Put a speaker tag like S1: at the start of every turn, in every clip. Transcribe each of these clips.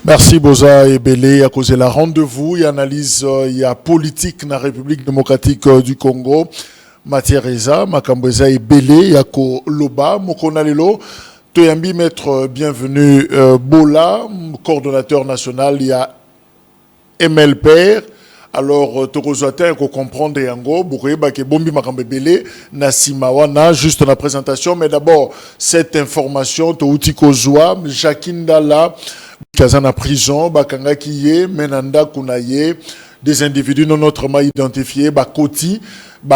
S1: Merci Boza et Belé à cause de la rendez-vous et analyse il y a politique dans la République démocratique du Congo. Mathieu Makambweza et Belé Yako Loba Mokonalelo Toyambi maître bienvenue Bola coordonnateur national il y a MLPR. Alors, Tokozouata, qu'on comprendre Yango, Boureba, que Bombi Makambebele, Nasimawana, juste la présentation. Mais d'abord, cette information, Touti Kozwa, Jacqueline Dalla, Kazana prison, Bakanga Kiye, Menanda Kunaye, des individus non autrement identifiés, Bakoti,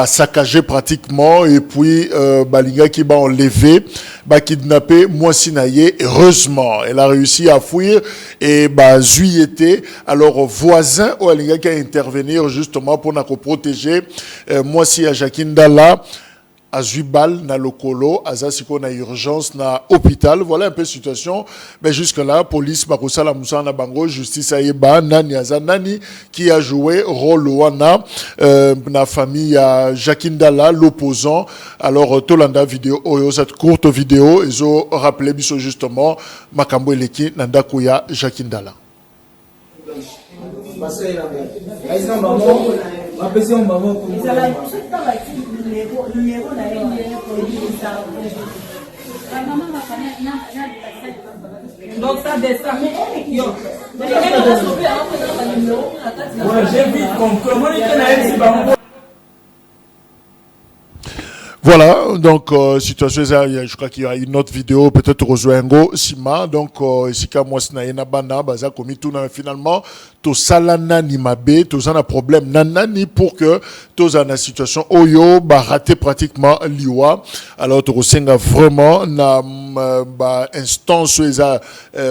S1: saccagé pratiquement, et puis Balinga qui va enlevé, kidnappé, Moissinaye. Heureusement, elle a réussi à fuir et Zuyete, alors voisin ou Balinga qui a intervenir justement pour nous protéger, Moissi à Jacqueline Dalla. À Zubal, na Lokolo, à Zasiko, na urgence, na hôpital. Voilà un peu la situation. Mais jusque-là, police, Bakosala Moussa, na Bango, justice, Aïeba, Nani, Azanani, qui a joué rôle Wana, na famille à Jacqueline Dalla, l'opposant. Alors, Tolanda vidéo, cette courte vidéo, ils ont rappelé, justement, Makambo Eleki, Nanda Kouya, Jacqueline Dalla.
S2: Donc ça descend. J'ai vite compris.
S1: Voilà, donc situation, je crois qu'il y a une autre vidéo, peut-être Rozoengo, Sima, donc ici quand moi c'est na bana, baza commis tout finalement, to salana ni mabe, to un problème nanani pour que to na situation oyo raté pratiquement liwa. Alors to rosenga vraiment na instance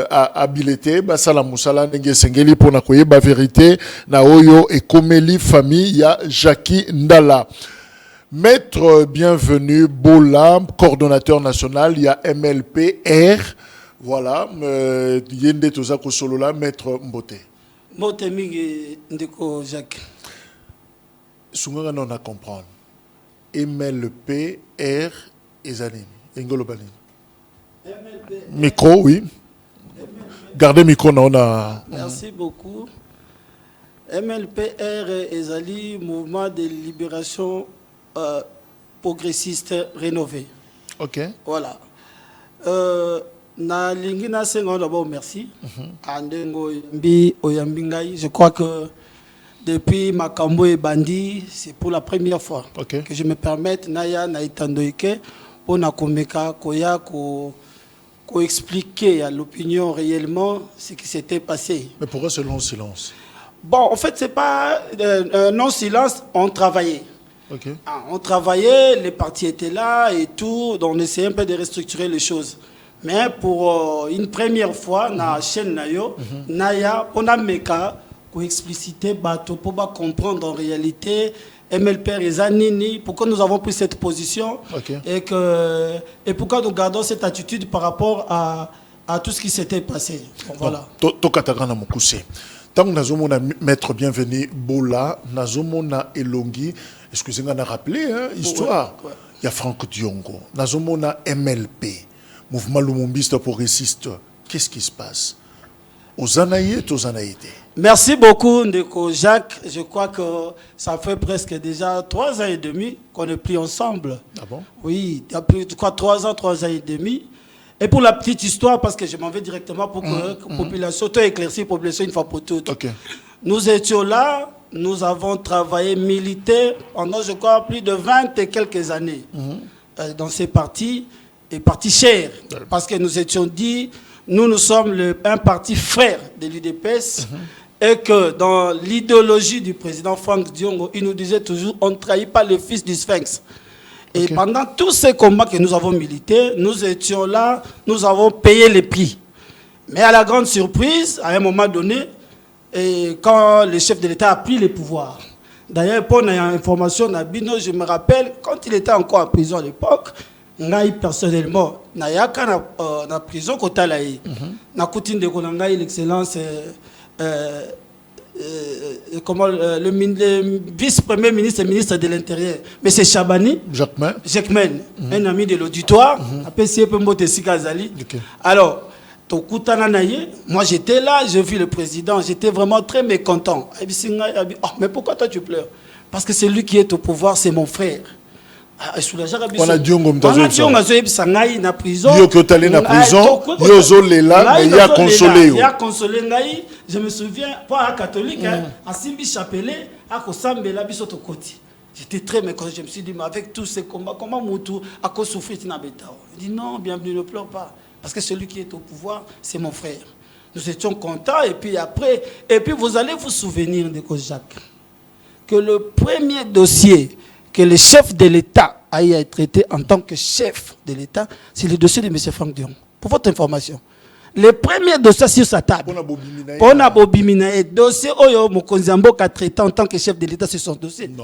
S1: habilité, sala musala nenge sengeli pour na koye vérité na oyo et komeli famille ya Jackie Ndala. Maître bienvenue Bola, coordonnateur national, il y a MLPR. Voilà, Yende Tozako Solola, Maître Mbote.
S3: Mbote Mingi Ndeko Jacques.
S1: Souvent, on a comprendre. MLPR et Zanin. Engolo Banin. Micro, oui. Gardez le micro, on a.
S3: Merci beaucoup. MLPR et Zali, mouvement de libération. Progressiste rénové.
S1: Ok.
S3: Voilà. Na lingina sengo d'abord merci. Andengo mbi oyambingai. Je crois que depuis Makambo et Bandi, c'est pour la première fois que je me permette Naya Naitandoike pour Nakomeka Koya ko expliquer à l'opinion réellement ce qui s'était passé.
S1: Mais pourquoi ce long silence?
S3: Bon, en fait, c'est pas non silence, on travaillait.
S1: Okay.
S3: On travaillait, les partis étaient là et tout, donc on essayait un peu de restructurer les choses. Mais pour une première fois, na chaîne Nayo, Naya, on a meka pour expliciter, pour comprendre en réalité, MLPR et Zanini, pourquoi nous avons pris cette position et pourquoi nous gardons cette attitude par rapport à tout ce qui s'était passé. Donc, voilà.
S1: Tant que nous avons maître bienvenu Bola, nous avons Elongi, excusez-moi de rappeler, histoire. Il y a Franck Diongo, nous avons MLP, Mouvement Lumumbiste progressiste. Qu'est-ce qui se passe? Aux Anaïtes, aux Anaïtes.
S3: Merci beaucoup, Ndeko Jacques. Je crois que ça fait presque déjà 3 ans et demi qu'on est pris ensemble.
S1: Ah bon? Oui,
S3: il y a plus de 3 ans, 3 ans et demi. Et pour la petite histoire, parce que je m'en vais directement pour que la population, éclaircie population une fois pour toutes. Nous étions là, nous avons travaillé, milité pendant, je crois, plus de 20 et quelques années dans ces partis, et partis chers. Parce que nous étions dit, nous sommes un parti frère de l'UDPS, et que dans l'idéologie du président Franck Diongo, il nous disait toujours, on ne trahit pas le fils du Sphinx. Et pendant tous ces combats que nous avons milités, nous étions là, nous avons payé les prix. Mais à la grande surprise, à un moment donné, et quand le chef de l'État a pris les pouvoirs, d'ailleurs, pour l'information, je me rappelle, quand il était encore en prison à l'époque, personnellement, na prison na koutine de l'excellence comment le vice-premier ministre et ministre de l'Intérieur, M. Chabani Jacquemain, un ami de l'auditoire, alors moi j'étais là, j'ai vu le président, j'étais vraiment très mécontent. Oh, mais pourquoi toi tu pleures? Parce que c'est lui qui est au pouvoir, c'est mon frère. On a Diongo Mtazoe na prison.
S1: Yo qui est na prison, yo zolela, mais il a consolé.
S3: Il a consolé ngai. Je me souviens, pour un catholique, à Simbi Chapelet, à Kosambela bisoto koti. J'étais très mécontent, je me suis dit, mais avec tous ces combats, comment Moutou a souffert na betao? Il dit non, bienvenue, ne pleure pas. Parce que celui qui est au pouvoir, c'est mon frère. Nous étions contents, et puis après, vous allez vous souvenir de Jacques, que le premier dossier que le chef de l'État a traité en tant que chef de l'État, c'est le dossier de M. Franck Dion. Pour votre information. Le premier dossier sur sa table. Pona Bobimina, dossier Oyo Mokonzambo a traité en tant que chef de l'État, c'est son dossier.
S1: Non.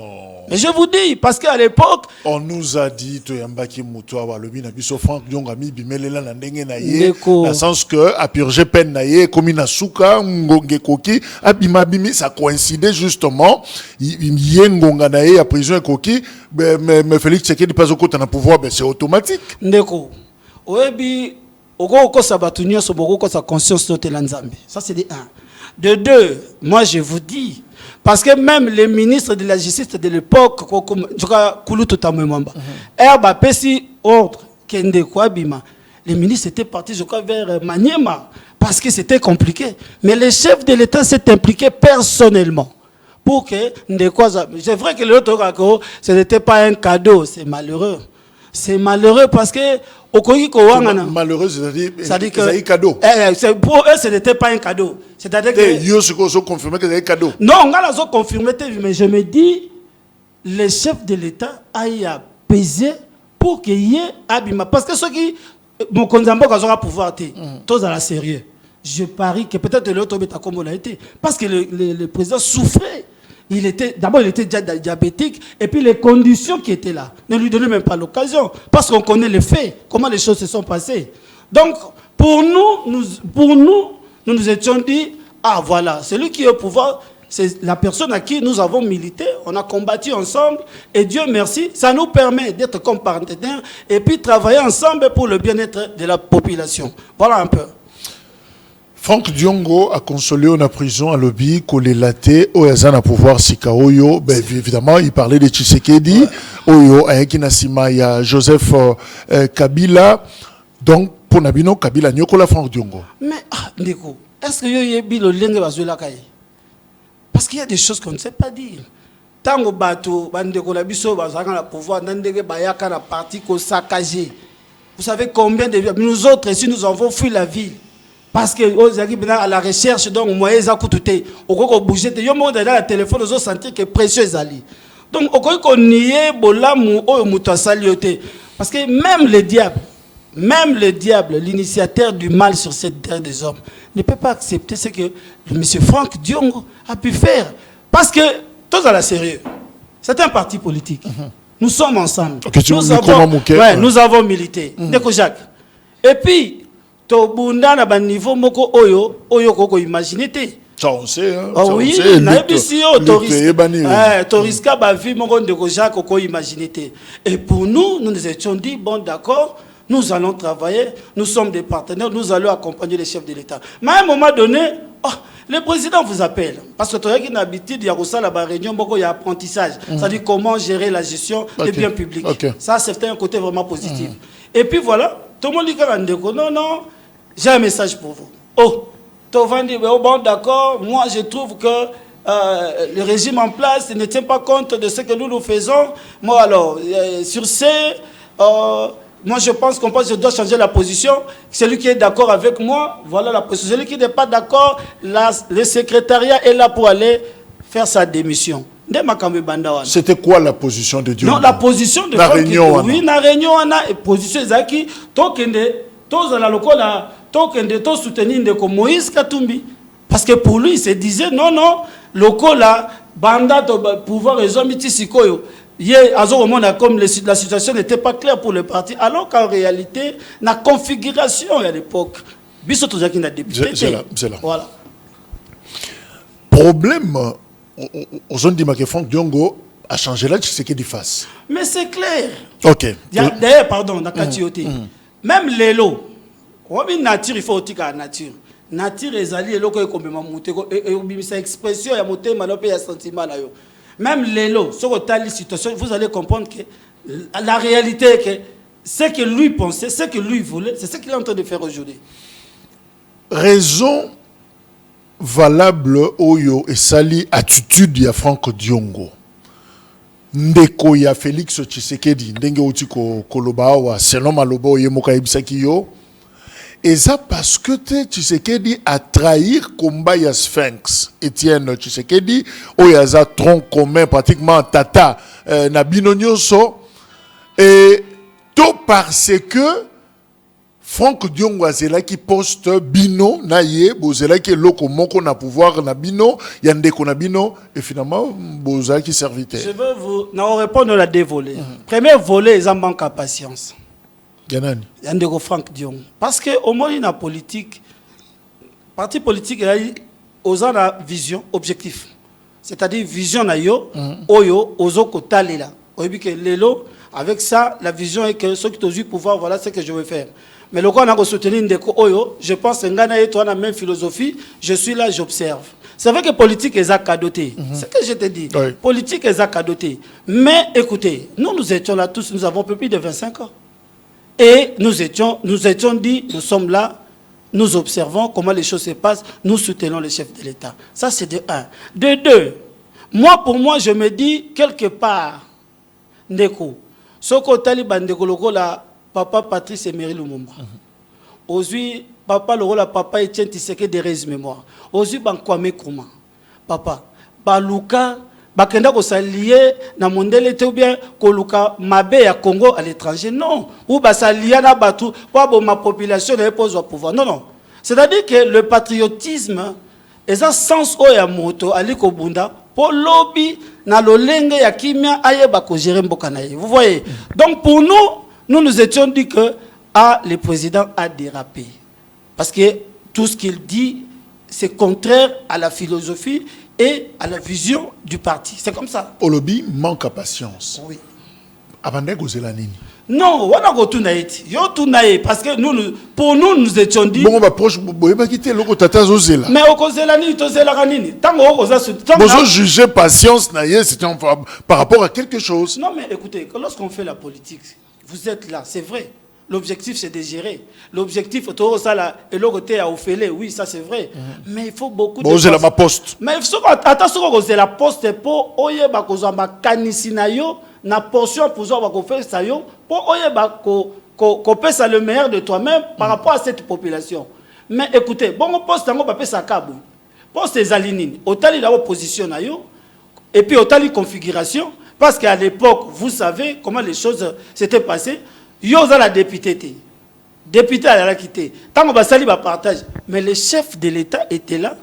S3: Mais je vous dis, parce qu'à l'époque.
S1: On nous a dit, Toyambaki Moutoua, le Binabiso Franck Dion a mis Bimelela Nandenge Naye, dans le sens que, à purger peine Naye, comme Inasuka, Ngongekoki, Abimabimi, ça coïncidait justement, Yengonga Naye, à prison et Koki, mais Félix Tshisekedi pas au côté d'un pouvoir, c'est automatique.
S3: Ndeko. Oebi. Ça, c'est de 1. De 2, moi je vous dis, parce que même les ministres de la justice de l'époque, les ministres étaient partis, je crois, vers Maniema, parce que c'était compliqué. Mais le chef de l'État s'est impliqué personnellement. Pour que, c'est vrai que ce n'était pas un cadeau, c'est malheureux. C'est malheureux parce que
S1: malheureux, c'est-à-dire que c'est cadeau.
S3: Pour eux, ce n'était pas un cadeau. C'est-à-dire que
S1: ils confirmé que c'est cadeau.
S3: Non, on a confirmé, mais je me dis, le chef de l'État a pesé pour qu'il y ait Abima. Parce que ceux qui mon Konzambo a pouvoir tous à la sérieux. Je parie que peut-être l'autre comme on a été. Parce que le président souffrait. D'abord, il était déjà diabétique, et puis les conditions qui étaient là ne lui donnaient même pas l'occasion, parce qu'on connaît les faits, comment les choses se sont passées. Donc, pour nous nous étions dit, ah voilà, celui qui est au pouvoir, c'est la personne à qui nous avons milité, on a combattu ensemble, et Dieu merci, ça nous permet d'être comme partenaires, et puis travailler ensemble pour le bien-être de la population. Voilà un peu.
S1: Franck Diongo a consolé en prison à lobby Kolelate Oyazana pouvoir Sikaoyo. Ben évidemment, il parlait de Tshisekedi, Oyo Ayakinasima, il y a Joseph Kabila. Donc pour Nabino Kabila Nyokola Franck Diongo.
S3: Mais Ndeko, est-ce que yoyebi le lenge bazola kai? Parce qu'il y a des choses qu'on ne sait pas dire. Tango bato bandeko la biso bazaka la pouvoir ndenge bayaka na parti ko saccager. Vous savez combien de nous autres ici nous avons fui la ville. Parce que à la recherche, donc, moyens à coûter, au bouger, il y a dans le téléphone, ils ont senti que précieux est allé. Donc, au cas qu'on y est, parce que même le diable, l'initiateur du mal sur cette terre des hommes, ne peut pas accepter ce que M. Franck Diongo a pu faire. Parce que, tous à la sérieux, c'est un parti politique. Nous sommes ensemble. Okay, nous avons milité. Jacques. Et puis, Tobunda na ba niveau moko oyo koko imaginer te.
S1: Ça on sait hein.
S3: Oh oui, na bisi Toriska ba vie moko de Jacques koko imaginer te. Et pour nous étions dit bon d'accord, nous allons travailler, nous sommes des partenaires, nous allons accompagner les chefs de l'État. Mais à un moment donné, le président vous appelle parce que tu as une habitude, il y a aussi la réunion, il y a apprentissage, c'est-à-dire comment gérer la gestion des biens publics. Ça c'est un côté vraiment positif. Et puis voilà, tout le monde dit que non, j'ai un message pour vous. Oh, Tovan dit, bon d'accord, moi je trouve que le régime en place ne tient pas compte de ce que nous faisons. Moi alors, sur ce, moi je pense je dois changer la position. Celui qui est d'accord avec moi, voilà la position. Celui qui n'est pas d'accord, le secrétariat est là pour aller faire sa démission.
S1: C'était quoi la position de Dieu?
S3: Non, la position de
S1: la réunion.
S3: Oui, la réunion, on a position Zaki, tokende, tous à la locale, to soutenir de Moïse Katumbi. Parce que pour lui, il se disait, non, le là, banda pouvoir raison mitisikoyo. Comme la situation n'était pas claire pour le parti, alors qu'en réalité, la configuration à l'époque, voilà.
S1: Problème, on dit que Franck Diongo a changé là, c'est qu'il face.
S3: Mais c'est clair.
S1: Ok.
S3: D'ailleurs, pardon, même les lots, nature, il faut aussi la nature. Nature est alliée, et expression, il y a monté, il y a sentiment. Même les lots, sur telle situation, vous allez comprendre que la réalité est que ce que lui pensait, ce que lui voulait, c'est ce qu'il est en train de faire aujourd'hui.
S1: Raison valable oyo et sali attitude ya Franck Diongo. Ndeko ya Félix Tshisekedi, ndenge uti koloba wa selon malobo yemoka ibisaki yo. Et ça parce que Tshisekedi a trahir combat ya Sphinx. Étienne Tshisekedi, oyaza tronc commun pratiquement tata na binonyoso. Et tout parce que Franck Diongo azela qui poste bino na ye, bozela qui loko moko na pouvoir na bino, yandeko na bino, et finalement boza qui serviteur.
S3: Je veux vous répondre à la dévolée. Premier volet, ils en manquent à patience.
S1: Yanani.
S3: Yandeko Franck Diongo. Parce que au moins la politique, parti politique, il a osé la vision, objectif. C'est-à-dire vision na yo, oyo, ozo kotalela. Oyebi que lelo, avec ça, la vision est que ceux qui ont eu pouvoir, voilà ce que je veux faire. Mais le cas, on a soutenu Ndeko Oyo, je pense que Ngana et toi, on a la même philosophie, je suis là, j'observe. C'est vrai que politique est cadoté. C'est ce que je te dis. Oui. Politique est cadoté. Mais écoutez, nous étions là tous, nous avons plus de 25 ans. Et nous étions dit, nous sommes là, nous observons comment les choses se passent, nous soutenons le chef de l'État. Ça, c'est de un. De deux, pour moi, je me dis, quelque part, Ndeko, ce que Taliban Ndeko Logo là, Papa Patrice Emery Lumumba. Aujourd'hui, papa le rôle papa Etienne Tshisekedi de résumé mémoire. Aujourd'hui, Bankwame Kouma. Papa, Baluka, Bakenda ko s'allier na mondele te ou bien koluka mabe ya Congo à l'étranger. Non. Ou ba s'allier na batu pour ma population ne pose au pouvoir. Non. C'est-à-dire que le patriotisme est un sens oya moto ali ko bunda pour lobby na lolenge ya kimia ayeba ko gérer mboka na ye. Vous voyez. Donc pour nous étions dit que le président a dérapé. Parce que tout ce qu'il dit, c'est contraire à la philosophie et à la vision du parti. C'est comme ça.
S1: Olobi manque à patience.
S3: Oui.
S1: Abandé Gozelanini.
S3: Non, on a gotunaïti. Yo tunaï parce que pour nous étions dit.
S1: Bon, on va proche, on va quitter le tata Zozela.
S3: Mais au Gozelani, Tozelaranini. Tant qu'on
S1: vous juger patience, c'était par rapport à quelque chose.
S3: Non, mais écoutez, lorsqu'on fait la politique, vous êtes là, c'est vrai. L'objectif, c'est de gérer. L'objectif, et le côté à Ophélie, oui, ça c'est vrai. Mais il faut beaucoup de...
S1: Bon, c'est la poste.
S3: Mais il faut que la poste pour oye bakozamba kanisinayo na portion pour faire ça yo pour oye ko pesa le meilleur de toi-même par rapport à cette population. Mais écoutez, bon poste tango pa pesa kabu. Poste ezalinini, otali la opposition na yo et puis otali configuration parce qu'à l'époque, vous savez comment les choses s'étaient passées. Yoza la députée. Député à la quitté. Tant qu'on va saluer le partage. Mais le chef de l'État était là.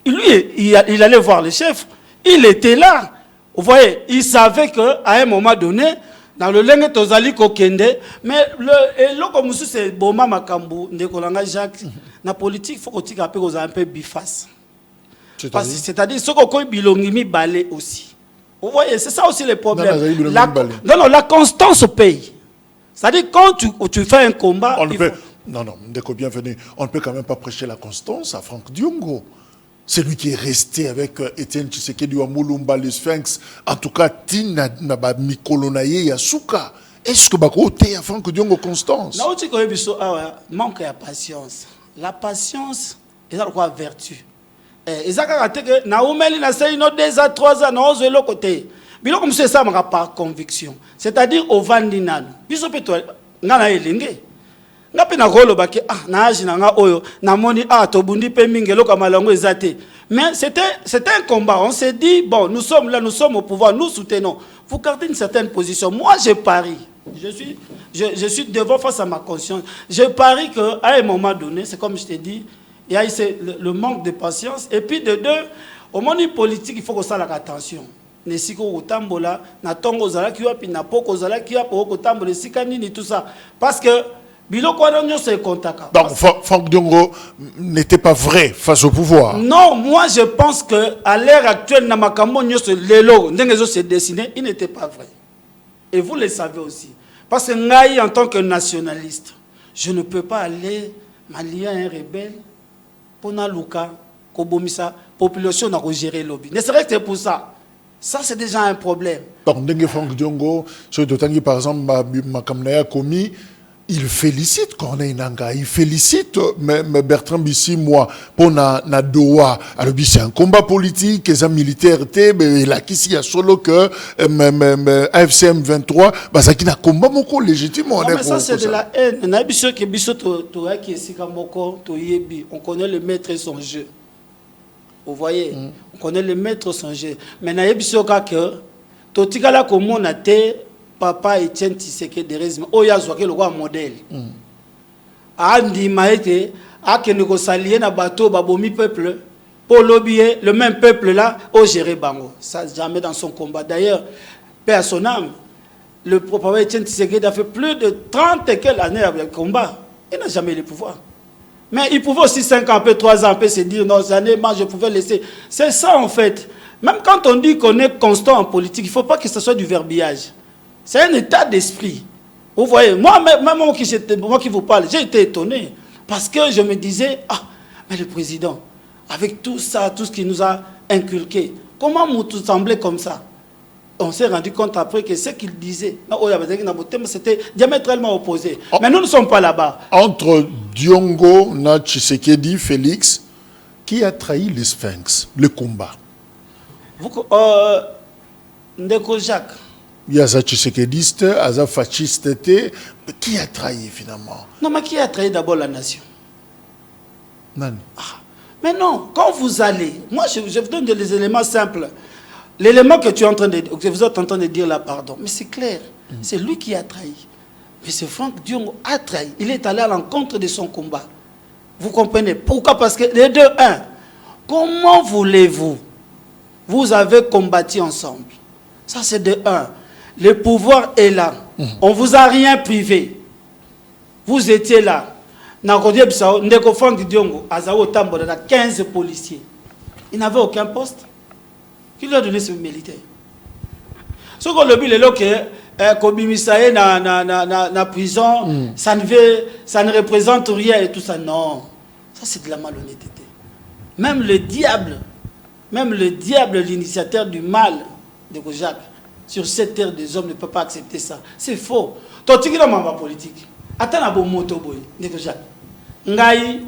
S3: Lui, il allait voir le chef. Il était là. Vous voyez, il savait qu'à un moment donné, dans le lengue tozali kokende, mais le comme c'est Boma Makambu, Ndekolanga Jacques, na politique, il faut qu'on tire un peu biface. C'est-à-dire, ce qu'on bilongimi balé aussi. Vous voyez, c'est ça aussi le problème. La constance paye. C'est-à-dire, quand tu fais un combat...
S1: Non, Ndeko, bienvenue. On ne peut quand même pas prêcher la constance à Franck Diongo. C'est lui qui est resté avec Étienne Tshisekedi ou Moulumba, le Sphinx. En tout cas, Tina Naba Mikolonaye Yasuka. Est-ce que Bakote a Franck Diongo constance?
S3: Non, tu connais manque de patience. La patience, c'est quoi vertu. Et ça, c'est na umeli na sey no 2 à 3 ans, na ozo côté. Bilo comme c'est ça par conviction. C'est-à-dire au vandinal. Biso peto ngana elenge. Ngapi na rolo baki na agi na nga oyo na moni tobundi pe mingelo kama lango ezate. Mais c'était un combat. On s'est dit bon, nous sommes là, nous sommes au pouvoir, nous soutenons. Vous gardez une certaine position. Moi je parie. Je suis devant face à ma conscience. Je parie qu'à un moment donné, c'est comme je t'ai dit, il y a le manque de patience. Et puis de deux, au monde politique, il faut qu'on s'en attention. Tout ça. Parce que
S1: donc Franck Diongo n'était pas vrai face au pouvoir.
S3: Non, moi je pense qu'à l'ère actuelle, il n'était pas vrai. Et vous le savez aussi. Parce que Ngaï, en tant que nationaliste, je ne peux pas aller m'allier à un rebelle pour Naluka, Kobomisa, population n'a pas géré le lobby. Ne serait-ce que pour ça. Ça, c'est déjà un problème.
S1: Donc, Franck Diongo, par exemple, ma commis, il félicite Corneille Nangaa, il félicite Bertrand Bissi, moi, pour na Doha. Alors, c'est un combat politique, les militaires, il a qu'ici, il y a solo que AFCM 23, ça qui n'a combat beaucoup légitimement.
S3: Non, mais ça, c'est de la haine. On connaît le maître et son jeu. Vous voyez, on connaît le maître et son jeu. Mais que Totikala comme on a été, Papa Etienne Tshisekedi de Rezima, Oyazouake le roi modèle. Andi Maete, a que nous s'allier na bateau, babomi peuple, pour lobbyer, le même peuple là, au gérer Bango. Ça, jamais dans son combat. D'ailleurs, paix à son âme, le Papa Etienne Tshisekedi a fait plus de 30 et quelques années avec le combat. Il n'a jamais eu le pouvoir. Mais il pouvait aussi 5 ans, 3 ans, se dire, non, ces années, moi, je pouvais laisser. C'est ça, en fait. Même quand on dit qu'on est constant en politique, il ne faut pas que ce soit du verbiage. C'est un état d'esprit. Vous voyez, moi, même moi qui vous parle, j'ai été étonné. Parce que je me disais, ah, mais le président, avec tout ça, tout ce qu'il nous a inculqué, comment nous semblait comme ça? On s'est rendu compte après que ce qu'il disait, c'était diamétralement opposé. Mais nous ne sommes pas là-bas.
S1: Entre Diongo, Tshisekedi, Félix, qui a trahi le Sphinx, le combat?
S3: Ndeko Jacques.
S1: Il y a un Tshisekediste, un fasciste, qui a trahi finalement?
S3: Non, mais qui a trahi d'abord la nation?
S1: Non.
S3: Ah, mais non, quand vous allez, moi je vous donne des éléments simples. L'élément que vous êtes en train de dire là, pardon, mais c'est clair, c'est lui qui a trahi. Mais c'est Franck Diongo a trahi. Il est allé à l'encontre de son combat. Vous comprenez? Pourquoi? Parce que les deux, comment voulez-vous? Vous avez combattu ensemble. Ça c'est de un. Le pouvoir est là. On ne vous a rien privé. Vous étiez là. Ndeko Franck Diongo a 15 policiers. Il n'avait aucun poste. Qui lui a donné ce militaire? Ce qu'on le dit, que Kobimisaye na prison, ça ne représente rien et tout ça. Non. Ça, c'est de la malhonnêteté. Même le diable, l'initiateur du mal de Jacques, sur cette terre des hommes, ne peut pas accepter ça. C'est faux. Toti qui ma politique. Attends à bon moto boy, de Jacques. Ngai,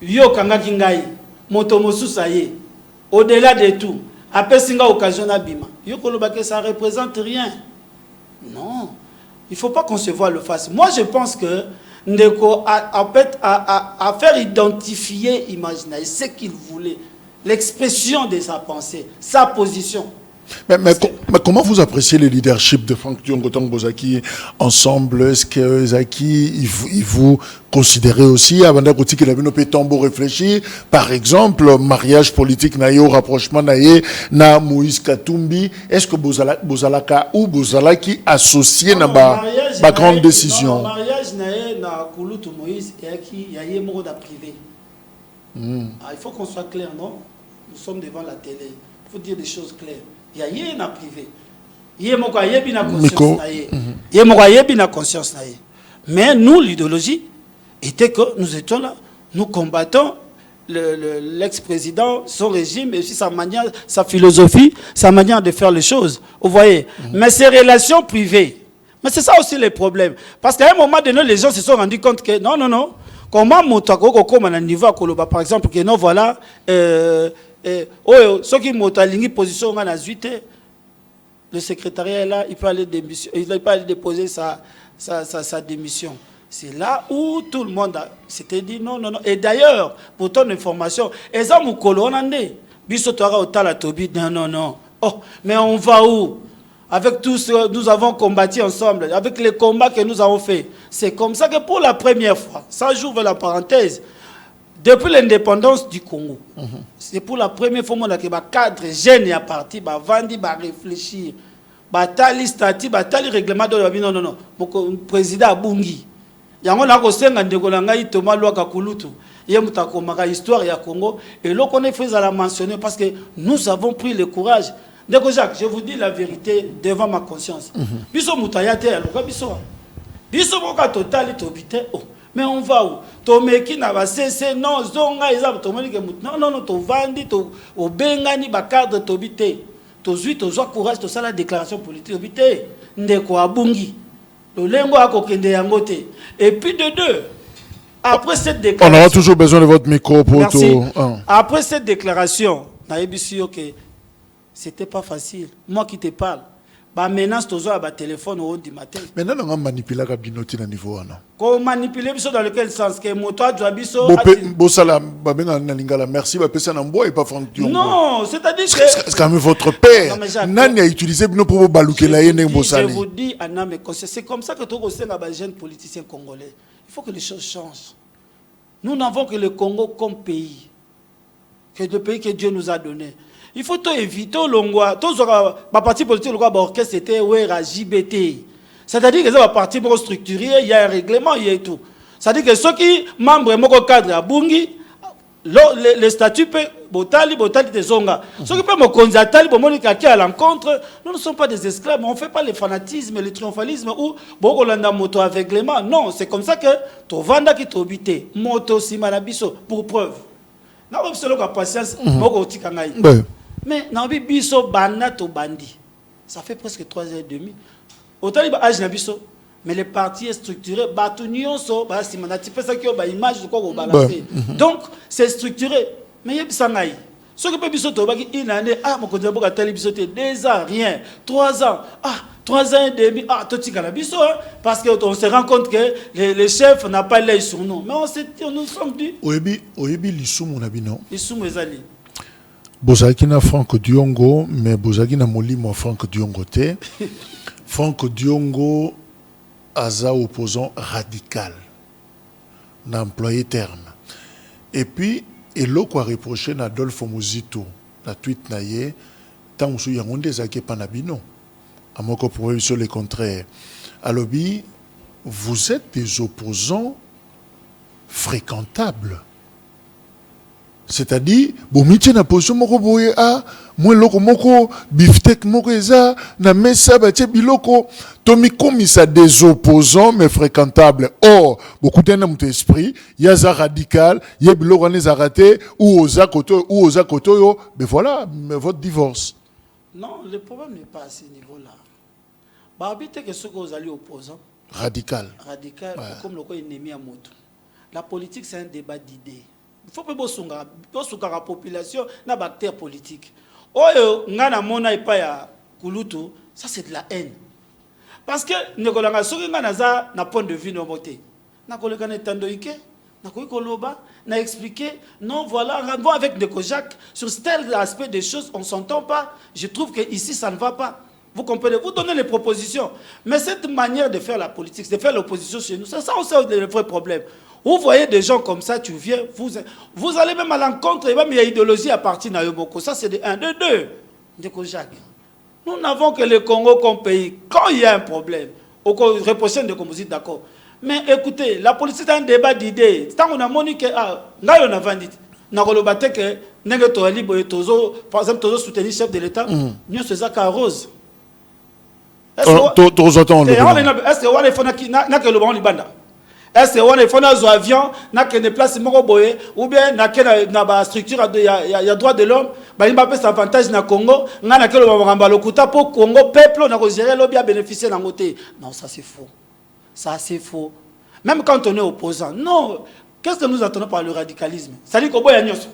S3: yo kangaki ngai, moto mosusaye. Au-delà de tout. Après, c'est une occasion d'abîmer. Ça ne représente rien. Non. Il ne faut pas qu'on se voit le face. Moi, je pense que Ndeko a faire identifier, imaginer ce qu'il voulait, l'expression de sa pensée, sa position.
S1: Mais comment vous appréciez le leadership de Franck Diongo Bozaki ensemble? Est-ce que Zaki, il vous considérez aussi, avant d'être qu'il avait un tombeau réfléchi, par exemple, mariage politique naïe, rapprochement naïe, na Moïse Katumbi, est-ce que Bozalaka ou Bozalaki associé na ba grande décision?
S3: Non, mariage naïe na Kouloutou Moïse et qui y a un mot privé. Il faut qu'on soit clair, non? Nous sommes devant la télé. Il faut dire des choses claires. Il y a un privé. Il y a une conscience. Mais nous, l'idéologie était que nous étions là. Nous combattons l'ex-président, son régime, et aussi sa manière, sa philosophie, sa manière de faire les choses. Vous voyez? Mais ces relations privées, mais c'est ça aussi le problème. Parce qu'à un moment donné, les gens se sont rendus compte que non. Comment Moutako, comme à un niveau à Koloba, par exemple, que non, voilà, ceux qui m'ont aligné position en azuite, le secrétariat est là, il peut aller déposer sa démission. C'est là où tout le monde s'était dit non. Et d'ailleurs, pour ton information, Eza Moukolo, on en est. Bisotora Otala Tobi, non. Oh, mais on va où? avec tout ce que nous avons combattu ensemble, avec les combats que nous avons faits. C'est comme ça que pour la première fois, ça j'ouvre la parenthèse, depuis l'indépendance du Congo, c'est pour la première fois que les cadres jeunes et à partir, vandi, réfléchir, batali statut, batali règlement de la vie, non, le président Abungi. Il y a un conseil de Thomas Loaka Kulutu. Il y a une histoire ya Congo. Et là, on est fait à la mentionner parce que nous avons pris le courage. Donc, Jacques, je vous dis la vérité devant ma conscience. Biso Moutayate, biso. Biso Moka Total, Tobite. Mais on va où? Tomeki na ba cessé, non, zonga, non, to vandi, to bengani, ba cadre, Tobite. Tozui, tozoa courage, to ça la déclaration politique, Tobite. Ndeko Abungi. Et puis de deux, après cette déclaration...
S1: On aura toujours besoin de votre micro pour tout.
S3: Après cette déclaration, c'était pas facile. Moi qui te parle, menace toujours à téléphone au haut du matin.
S1: Maintenant, on a manipulé la binoti à niveau.
S3: Comment manipuler dans lequel sens que moto Joabiso
S1: merci
S3: non, c'est-à-dire que
S1: c'est quand même votre père. Nani a utilisé pour balouker la haine.
S3: Je vous dis, c'est comme ça que tous les jeunes politiciens congolais. Il faut que les choses changent. Nous n'avons que le Congo comme pays, que le pays que Dieu nous a donné. Il faut tout éviter l'ongwa. Tous les partis politiques, l'orchestre c'était JBT. C'est-à-dire que c'est un parti structuré, il y a un règlement, il y a tout. C'est-à-dire que ceux qui membres de cadre à Bungi, les statuts botali des zonga. Ceux qui peuvent me constater, à l'encontre, nous ne sommes pas des esclaves, on ne fait pas le fanatisme, le triomphalisme ou bokolanda moto aveuglement. Non, c'est comme ça que tu vanda qui t'obité, moto simanabiso pour preuve. N'a pas besoin de patience, mais n'a pas biso bana to bandi. Ça fait presque 3h30. Autant il âge nabiso, mais le parti est structuré. Donc c'est structuré. Mais il y a des ce qui peut être une année, mon candidat a tel 2 ans, rien, 3 ans, 3 ans et demi, parce qu'on se rend compte que les chefs n'ont pas l'œil sur nous. Mais nous sommes dit.
S1: Oyebi l'issou mon abi non.
S3: L'issou mes alliés.
S1: Bozaki na Franck Diongo, mais Bozaki na molimo Franck Diongo te. Franck Diongo aza opposant radical, n'a employé terme. Et puis, eloko a reproché na Adolphe Muzito, la tweet na ye, tant que yangonde zake panabino. À mon prouver sur le contraire. Alobi, vous êtes des opposants fréquentables. C'est-à-dire, bon, mitié na position moko boye moi loko moko biftek moko eza na mesa batie biloko tomi komisa des opposants mais fréquentables. Or, beaucoup d'un homme d'esprit, yaza radical, yé biloko ne raté ou oza koto yo, mais voilà, mais votre divorce.
S3: Non, le problème n'est pas à ce niveau-là. Bah, habitez que ceux que vous allez opposants.
S1: Radical.
S3: Radical, ouais. Comme le ennemi à moto. La politique, c'est un débat d'idées. Il faut que la population n'a pas d'acteurs politiques. Oh, ngana mona ipa ya kulutu, ça c'est de la haine. Parce que nekolanga soki ngana za na point de vue no moté. Na koleka na tandoike, na koloba, na expliquer non voilà, rendons avec Ndeko Jacques sur tel aspect des choses, on s'entend pas. Je trouve que ici ça ne va pas. Vous comprenez, vous donnez les propositions. Mais cette manière de faire la politique, de faire l'opposition chez nous, ça aussi est le vrai problème. Vous voyez des gens comme ça, tu viens, vous allez même à l'encontre, et même il y a idéologie à partir de Yoboko. Ça, c'est de 1, de 2. Ndeko Jacques. Nous n'avons que le Congo comme pays. Quand il y a un problème, au reprocher de composite, d'accord. Mais écoutez, la politique est un débat d'idées. Tant qu'on a monique, on a vendu. On a dit que, par exemple, tozo soutenir le chef de l'État, nous sommes ça rose. Est-ce que on est est-ce qu'on est dans un avion, n'a que des places boye ou bien n'a que na structure il y a droit de l'homme, bah il m'a fait avantage na Congo, n'a que le ramba lokuta pour Congo peuple n'a que gérer le bien bénéficier dans côté. Non, ça c'est faux. Ça c'est faux. Même quand on est opposant. Non, qu'est-ce que nous entendons par le radicalisme? Ça dit que boya nyonso.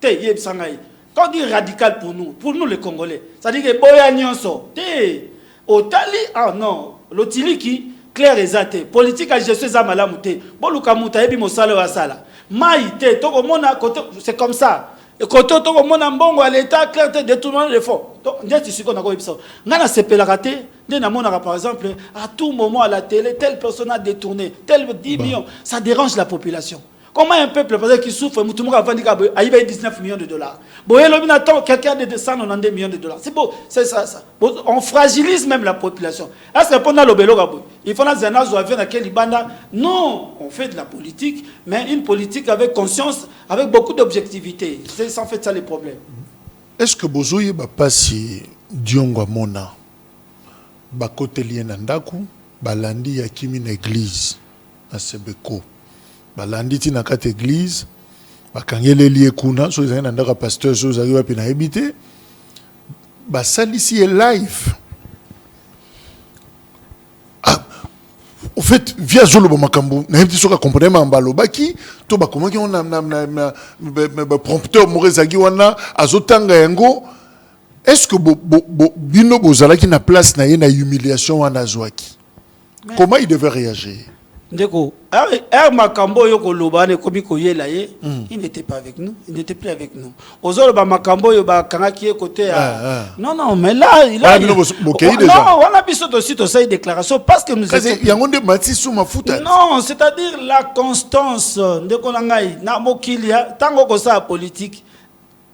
S3: Te yeb sangai. Quand on dit radical pour nous les Congolais, ça dit que boya nyonso. Te otali non, l'otiliki clair exact. Politique à gestion za malamu te. Boluka muta ebi mosala wa sala. Maïté to komona côté c'est comme ça. Et quand on a un bon à l'État, clair de détournement de fonds. Donc, je suis qu'on a eu ça. On a CP la raté. Par exemple, à tout moment à la télé, telle personne a détourné, tel 10 millions. Ça dérange la population. Comment un peuple qui souffre, tout le monde a vendu 19 millions de dollars. Bon, quelqu'un de 192 millions de dollars. C'est beau, c'est ça. On fragilise même la population. Est-ce que pendant le bélo, il faut non, on fait de la politique, mais une politique avec conscience, avec beaucoup d'objectivité. C'est en fait ça les problèmes.
S1: Est-ce que Bozoye pas si Diongo Mona, côté lien Nandaku, balandi ya kimi na église à Sebeko. Balandi ti na kate église bakangele lié kuna so ezali na ndaka pasteur so ezali wapi na habité basalisi e live au fait via zolo makambo na yebiti soka comprendre mbalo baki to ba comment on na prompteur morezagi wana azotanga yango. Est-ce que bino bozala ki na place na ye na humiliation wana zwaki? Comment il devait réagir?
S3: Ndeko, Makambo yoko lobane komi koyela ye, il n'était pas avec nous, il n'était plus avec nous. Ozolo ba Makambo yo ba kanga qui est côté non mais là il a
S1: non,
S3: on a biso aussi to say déclaration parce que nous
S1: yangonde matisu mafuta.
S3: Non, c'est-à-dire la constance ndeko nangai na mokilia tango ko sa politique,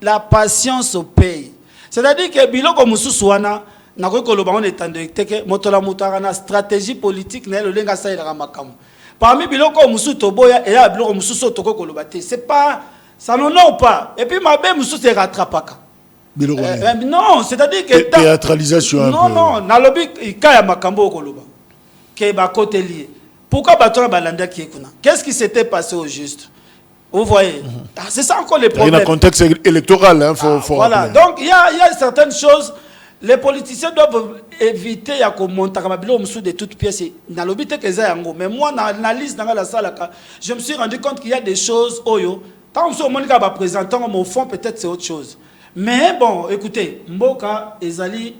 S3: la patience paye. C'est-à-dire que biloko mususu wana na ko loba on étendre teke motola mutara na stratégie politique na le lenga sa ila makambo. Parmi biloko mususu toboya et là biloko mususu toko ko loba te. C'est pas ça non pas. Et puis mabe mususu se rattrapaka. Non, c'est-à-dire que
S1: théâtralisation
S3: non na lobi ikaya makambo ko loba. Ke ba côté lié. Pourquoi batora balanda qui ekuna? Qu'est-ce qui s'était passé au juste? Vous voyez, c'est ça encore les problèmes.
S1: Il y a un contexte électoral, hein,
S3: voilà,
S1: rappeler.
S3: Donc il y a certaines choses, les politiciens doivent éviter à monter de toutes pièces. Mais moi, dans l'analyse dans la salle, je me suis rendu compte qu'il y a des choses, quand on va présenter au fond, peut-être c'est autre chose. Mais bon, écoutez, Mboka, Ezali,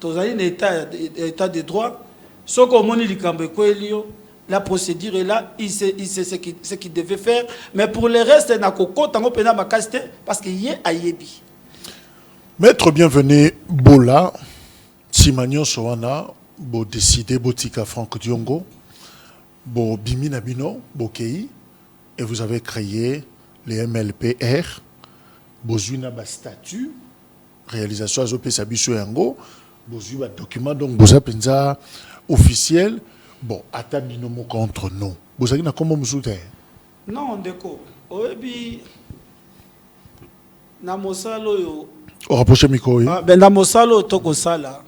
S3: Tozali, l'état de droit, ce qu'on dit, la procédure est là, il sait ce qu'il devait faire. Mais pour le reste, il n'y a pas parce qu'il y a Ayebi.
S1: Maître bienvenu, Bola, Simagnon Soana, bo décidé, Botika Franck Diongo, bo Bimi Nabino, Bokei, et vous avez créé les MLPR, Bozuina ba statut, réalisation Azopé Sabiso Yango, Bozuina document, donc Boza Penza officiel. Bon, attendez nous contre nous. Vous avez comment vous soutenez?
S3: Non, d'accord. Oebi na mosalo yo.
S1: On rapproche le micro.
S3: Ben na mosalo toko sala.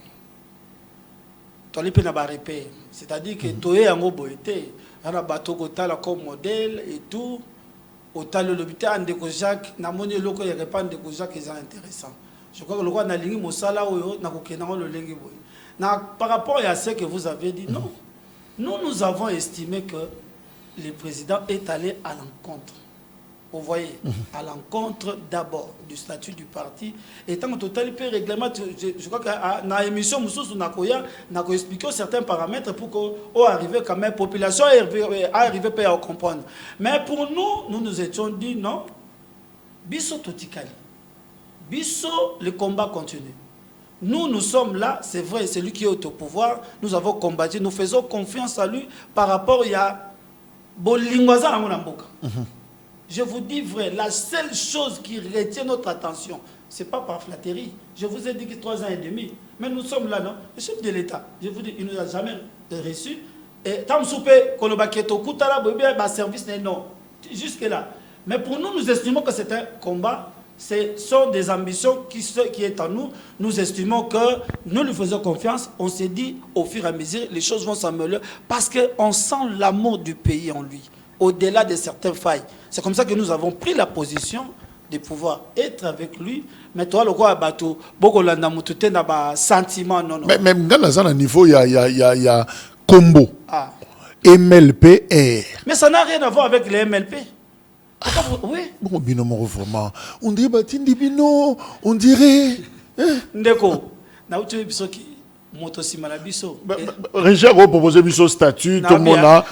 S3: Tolipe na ba repé. C'est-à-dire que toye yango boete, ana batoko tala comme modèle et tout. Otalo lobité andeko Jacques na moni loko ya répandre de Jacques est intéressant. Je crois que le roi na lingi mosala oyo na kokena le lengi boy. Na par rapport à ce que vous avez dit, non. Nous avons estimé que le président est allé à l'encontre. Vous voyez, à l'encontre d'abord du statut du parti. Étant au total, il peut règlement, je crois que dans l'émission, nous avons expliqué certains paramètres pour qu'on arrive quand même, la population arrive à comprendre. Mais pour nous, nous étions dit non. Bisso Totikali. Bisso, le combat continue. Nous sommes là, c'est vrai, c'est lui qui est au pouvoir. Nous avons combattu, nous faisons confiance à lui par rapport à Bolingwaza Amonamboka. Je vous dis vrai, la seule chose qui retient notre attention, ce n'est pas par flatterie. Je vous ai dit que 3 ans et demi, mais nous sommes là, non? Le chef de l'État, je vous dis, il ne nous a jamais reçu. Et tant que Kolobaketo, Koutala, service, non, jusque-là. Mais pour nous, nous estimons que c'est un combat. Ce sont des ambitions qui est en nous. Nous estimons que nous lui faisons confiance. On s'est dit, au fur et à mesure, les choses vont s'améliorer parce qu'on sent l'amour du pays en lui, au-delà de certaines failles. C'est comme ça que nous avons pris la position de pouvoir être avec lui. Mais toi, le roi Abato, beaucoup de sentiments, non.
S1: Mais même dans un niveau, il y a combo. MLPR.
S3: Mais ça n'a rien à voir avec les MLP. Oui.
S1: Bon, binomo vraiment. On dirait Batindi Bino, on dirait.
S3: Ndeko, na utu bisoki moto simala biso.
S1: Richard a proposé biso statut, tout le monde a.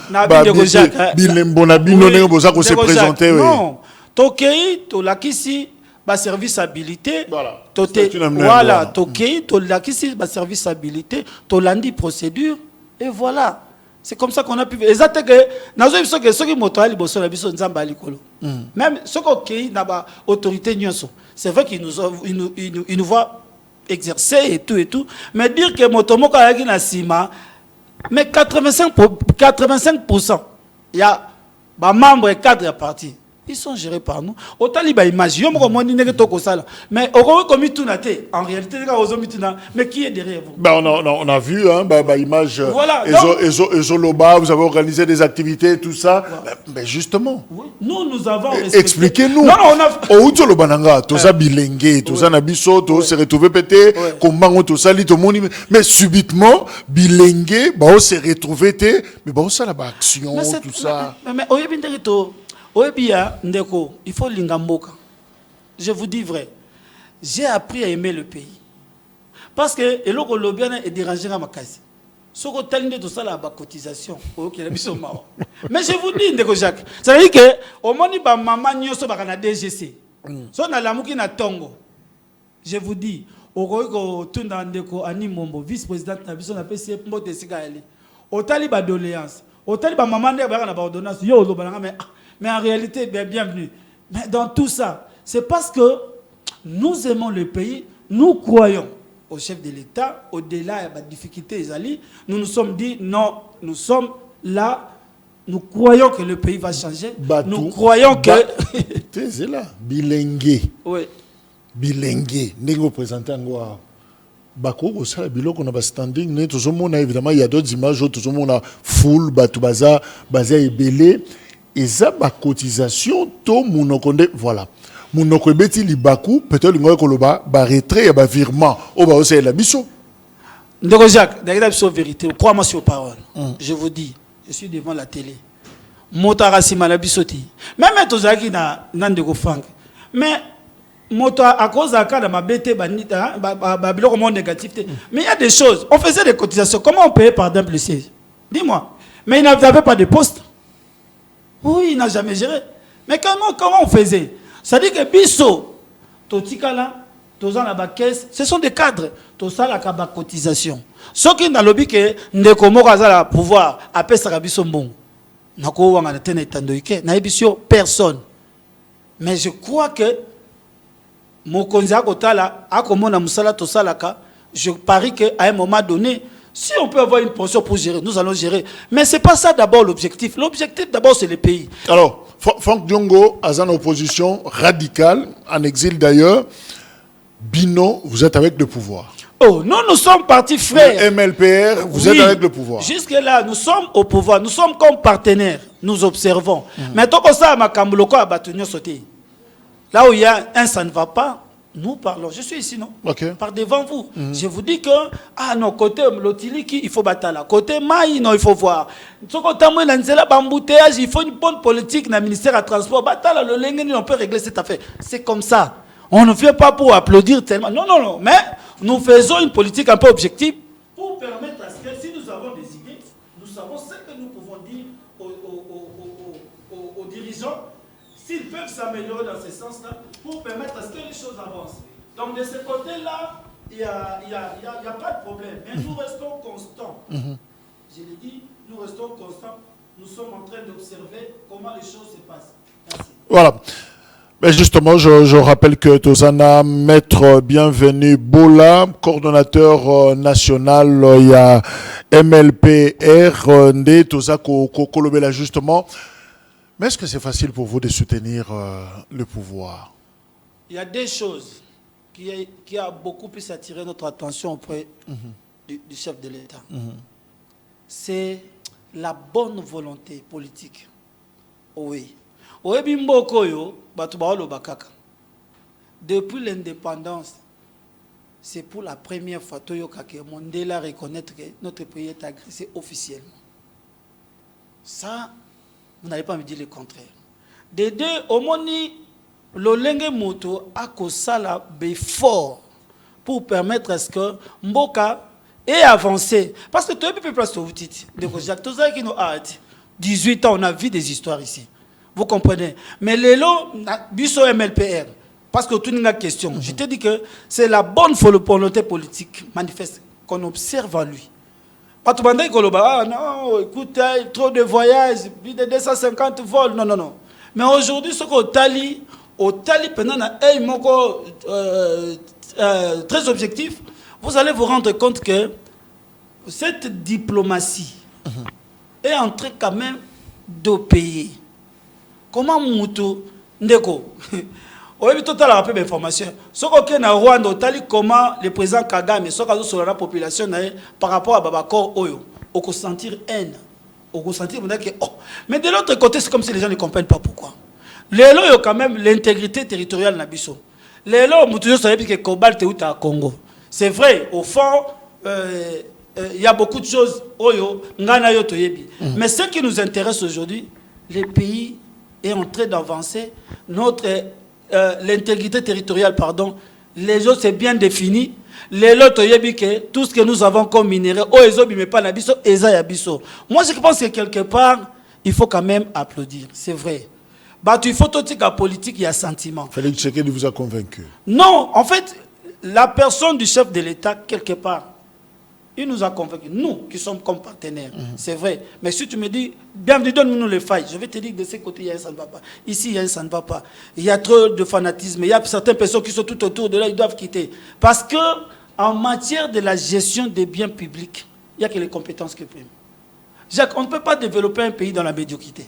S3: Bilembo
S1: na bino ne boza ko se présenter.
S3: Non, tokei to lakisi service habilité.
S1: Voilà.
S3: Voilà, toqué, tolakisi ba service habilité, tolandi procédure et voilà. C'est comme ça qu'on a pu. Exactement que nazo biso que ceux qui motoali boso la biso nzamba likolo. Même ceux qui na ba autorité nyonso. C'est vrai qu'ils nous voient exercer et tout, mais dire que motomoko ayaki na sima, mais 85%, il y a des membres et cadres partis. Ils sont gérés par nous. Autant les images, mais en réalité, mais qui est derrière vous?
S1: On a vu, image.
S3: Voilà.
S1: Ezoloba, vous avez organisé des activités, tout ça. Mais justement.
S3: Oui. Nous avons.
S1: Expliquez-nous.
S3: Non, on a.
S1: Tout ça bilingue, tout ça nabiso, tout se retrouvé pété, comment tout ça, mais subitement, bilingue, on s'est retrouvé, mais on ça la action, tout ça.
S3: Mais Ndeko, il faut l'ingamboka. Je vous dis vrai. J'ai appris à aimer le pays. Parce que le Colombien est dérangé à ma case. Ce que tu as tout ça, la cotisation. Mais je vous dis, Ndeko Jacques, ça veut dire que au moment où maman nyoso bakana DGC, so na lamuki na tongo. Je vous dis, au tunda Ndeko Animombo, vice-président na biso na PCF mbote sigaeli. Au taliba doléance. Au taliba maman ndeko bakana ba ordonnance yo lo balanga mais en réalité, bienvenue. Mais dans tout ça, c'est parce que nous aimons le pays, nous croyons au chef de l'État, au-delà de la difficulté, nous nous sommes dit, non, nous sommes là, nous croyons que le pays va changer, nous croyons que...
S1: C'est là, bilingue.
S3: Oui.
S1: Bilingue. Nous représentons Bako, ça, biloko na standing, ne, tout le monde, évidemment, il y a d'autres images, tout le monde a full, baza, et belé. Et ça, la cotisation, tout le monde, voilà. Mounoko beti libaku, peut-être que koloba, ba retrait, ba virement, au ba aussi la biso.
S3: Ndeko Jacques, derrière la vérité, crois-moi sur parole. Je vous dis, je suis devant la télé. Motara sima la bisoti. Même tozaki na ndeko Frank. Mais moto à cause de cas de ma bête banita, ba biloko monde négatif. Mais il y a des choses. On faisait des cotisations. Comment on payait par exemple le siège? Dis-moi. Mais il n'avait pas de poste. Oui, il n'a jamais géré. Mais comment on faisait? Ça dit que biso, totikala, tozan la caisse, ce sont des cadres. Tosa la cotisation. Ce qui n'a lobby que ndeko moko azala pouvoir appeler ça biso mbongo. Nako wanga na tene tandoike, na ebisio personne. Mais je crois que mokonzi akotala akomona musala tosalaka, je parie que à un moment donné, si on peut avoir une pension pour gérer, nous allons gérer. Mais ce n'est pas ça d'abord l'objectif. L'objectif d'abord c'est le pays.
S1: Alors, Franck Diongo a une opposition radicale, en exil d'ailleurs. Bino, vous êtes avec le pouvoir.
S3: Oh, nous sommes partis frères.
S1: Le MLPR, vous êtes avec le pouvoir.
S3: Jusque-là, nous sommes au pouvoir. Nous sommes comme partenaires. Nous observons. Mais tant que ça, là où il y a un, ça ne va pas. Nous parlons. Je suis ici, non?
S1: Okay.
S3: Par devant vous. Je vous dis que, côté Lotiliki, il faut battre là. Côté Maï, non, il faut voir. Il faut une bonne politique dans le ministère du Transport. On peut régler cette affaire. C'est comme ça. On ne vient pas pour applaudir tellement. Non. Mais nous faisons une politique un peu objective pour permettre à ce que, si nous avons des idées, nous savons ce que nous pouvons dire aux dirigeants. S'ils peuvent s'améliorer dans ce sens-là, pour permettre à ce que les choses avancent. Donc de ce côté-là, il n'y a pas de problème. Mais nous restons constants. Je l'ai dit, nous restons constants. Nous sommes en train d'observer comment les choses se passent. Merci.
S1: Voilà. Mais justement, je rappelle que Tozana, maître Bienvenu Bola, coordonnateur national, il y a MLPR, Ndé, Tozako Kolobela justement. Mais est-ce que c'est facile pour vous de soutenir le pouvoir?
S3: Il y a des choses qui a beaucoup plus attiré notre attention auprès du chef de l'État. C'est la bonne volonté politique. Oui. Depuis l'indépendance, c'est pour la première fois que Mandela reconnaître que notre pays est agressé officiellement. Ça, vous n'allez pas me dire le contraire. De deux, au moni, l'olenge moto a kosala fort pour permettre à ce que Mboka ait avancé. Parce que tout le monde place au titre. Donc, Jacques Toza qui nous a 18 ans, on a vu des histoires ici. Vous comprenez? Mais les lots, biso MLPR, parce que tu n'as question. Je te dis que c'est la bonne volonté politique manifeste qu'on observe en lui. Pas tout le monde dit que non, écoute, trop de voyages, plus de 250 vols, non, non, non. Mais aujourd'hui, ce qu'au Tali, pendant un moko très objectif, vous allez vous rendre compte que cette diplomatie est en train quand même de payer. Comment Moutou Ndeko oui, total un peu d'informations. Ce qu'on a au Rwanda, comment le président Kagame, ce qu'on sur la population par rapport à Babako Oyo, on peut sentir haine, on peut sentir que oh. Mais de l'autre côté, c'est comme si les gens ne comprennent pas pourquoi. Les lois, il y a quand même l'intégrité territoriale Nabiso. Les lois, Moutou savait que Cobalt est où à Congo. C'est vrai, au fond, il y a beaucoup de choses Oyo, Ngana Yo Toyebi. Mais ce qui nous intéresse aujourd'hui, les pays est en train d'avancer, notre l'intégrité territoriale, pardon, les autres c'est bien défini. Les autres, tout ce que nous avons comme minerai, moi je pense que quelque part, il faut quand même applaudir, c'est vrai. Bah, il faut tout dire qu'à politique, il y a sentiment.
S1: Félix Tshisekedi vous a convaincu?
S3: Non, en fait, la personne du chef de l'État, quelque part, il nous a convaincus, nous qui sommes comme partenaires, c'est vrai. Mais si tu me dis, bienvenue, donne-nous les failles, je vais te dire que de ce côté, il y a un ça ne va pas. Ici, il y a un ça ne va pas. Il y a trop de fanatisme. Il y a certaines personnes qui sont tout autour de là, ils doivent quitter. Parce que, en matière de la gestion des biens publics, il n'y a que les compétences qui priment. Jacques, on ne peut pas développer un pays dans la médiocrité.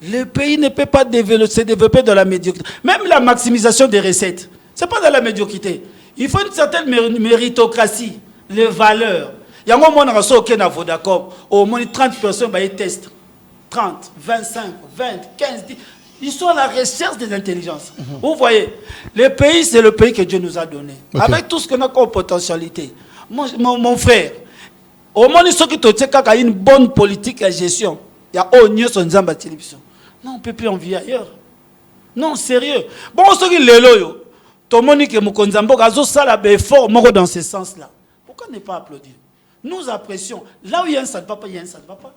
S3: Le pays ne peut pas se développer dans la médiocrité. Même la maximisation des recettes, ce n'est pas dans la médiocrité. Il faut une certaine méritocratie. Les valeurs. Il y a un moment où on a Vodacom, au moins 30 personnes qui testent. 30, 25, 20, 15, 10. Ils sont à la recherche des intelligences. Vous voyez, le pays, c'est le pays que Dieu nous a donné. Okay. Avec tout ce qu'on a comme potentialité. Mon frère, au moins, il faut qu'il y ait une bonne politique de gestion. Il y a son Zamba télévision. Non, on ne peut plus en vivre ailleurs. Non, sérieux. Bon, ce qui est le tout le monde qui est Mokonzambo, ça a un effort dans ce sens-là. Pourquoi ne pas applaudir? Nous apprécions. Là où il y a un ça ne va pas, il y a un ça ne va pas.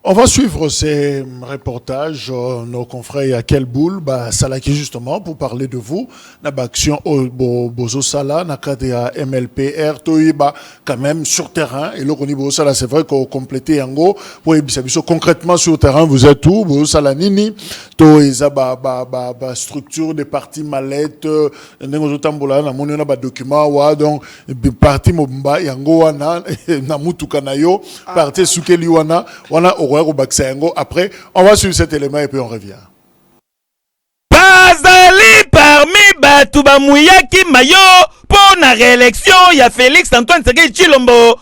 S1: On va suivre ces reportages, nos confrères à quelle boule, Salaki justement, pour parler de vous. L'action au Bozo Sala, na cadre MLPR, Toiba, quand même sur terrain. Et là, au niveau Sala, c'est vrai qu'on complétait en gros. Pour concrètement sur terrain, vous êtes où? Bozo Sala Nini, Toiza, structure des parties mallettes, n'engo tambola, na moni na document, wa donc partie mobimba, yango wana, na mutu kanayo, partie sukeli wana après, on va suivre cet élément et puis on revient.
S4: Bazali parmi Batouba Mouyaki Mayo pour la réélection, il y a Félix Antoine Tshisekedi Tshilombo.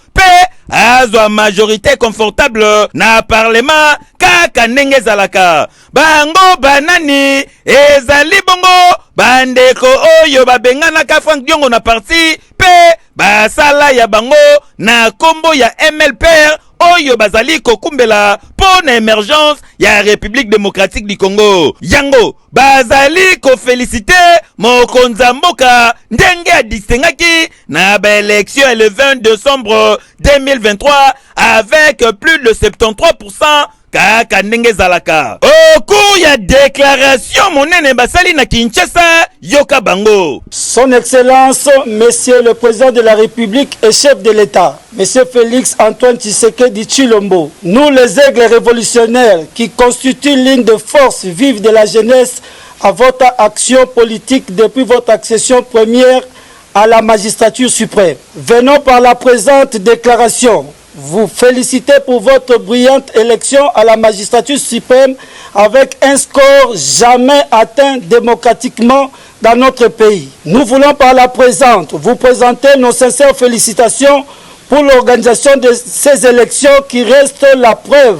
S4: Azwa majorité confortable na parlement kaka ndenge zalaka. Bango banani ezali bongo bandeko oyo babengana ka Frank Diongo na parti pe basala ya bango na kombo ya MLPR oyo bazali kokumbela pour na émergence ya République démocratique du Congo. Yango bazali ko féliciter mokonza mboka ndenge adisengaki na ba élection le 20 décembre 2023 avec plus de 73% kaka ndenge zalaka. Au cours ya déclaration monene basali na Kinshasa yoka bango.
S5: Son Excellence, Monsieur le Président de la République et chef de l'État, Monsieur Félix Antoine Tshisekedi Tshilombo, nous les aigles révolutionnaires qui constituent l'une de force vive de la jeunesse à votre action politique depuis votre accession première à la magistrature suprême. Venons par la présente déclaration vous féliciter pour votre brillante élection à la magistrature suprême avec un score jamais atteint démocratiquement dans notre pays. Nous voulons par la présente vous présenter nos sincères félicitations pour l'organisation de ces élections qui restent la preuve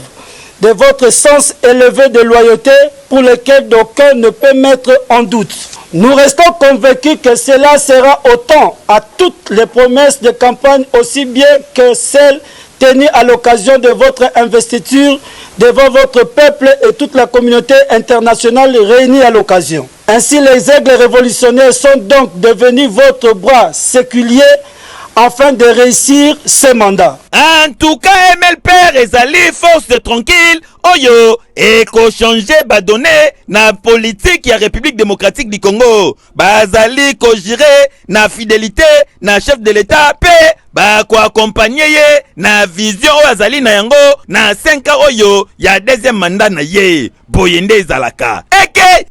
S5: de votre sens élevé de loyauté pour lequel d'aucuns ne peut mettre en doute. Nous restons convaincus que cela sera autant à toutes les promesses de campagne aussi bien que celles tenues à l'occasion de votre investiture devant votre peuple et toute la communauté internationale réunie à l'occasion. Ainsi, les aigles révolutionnaires sont donc devenus votre bras séculier afin de réussir ce mandat.
S4: En tout cas, MLPR ezali force tranquille oyo eko changer ba donner na politique ya République démocratique du Congo. Bazali ko gérer na fidélité na chef de l'État pe ba ko accompagner ye na vision oyo azali na yango na 5 ans oyo ya deuxième mandat na ye. Boyende ezalaka. Eke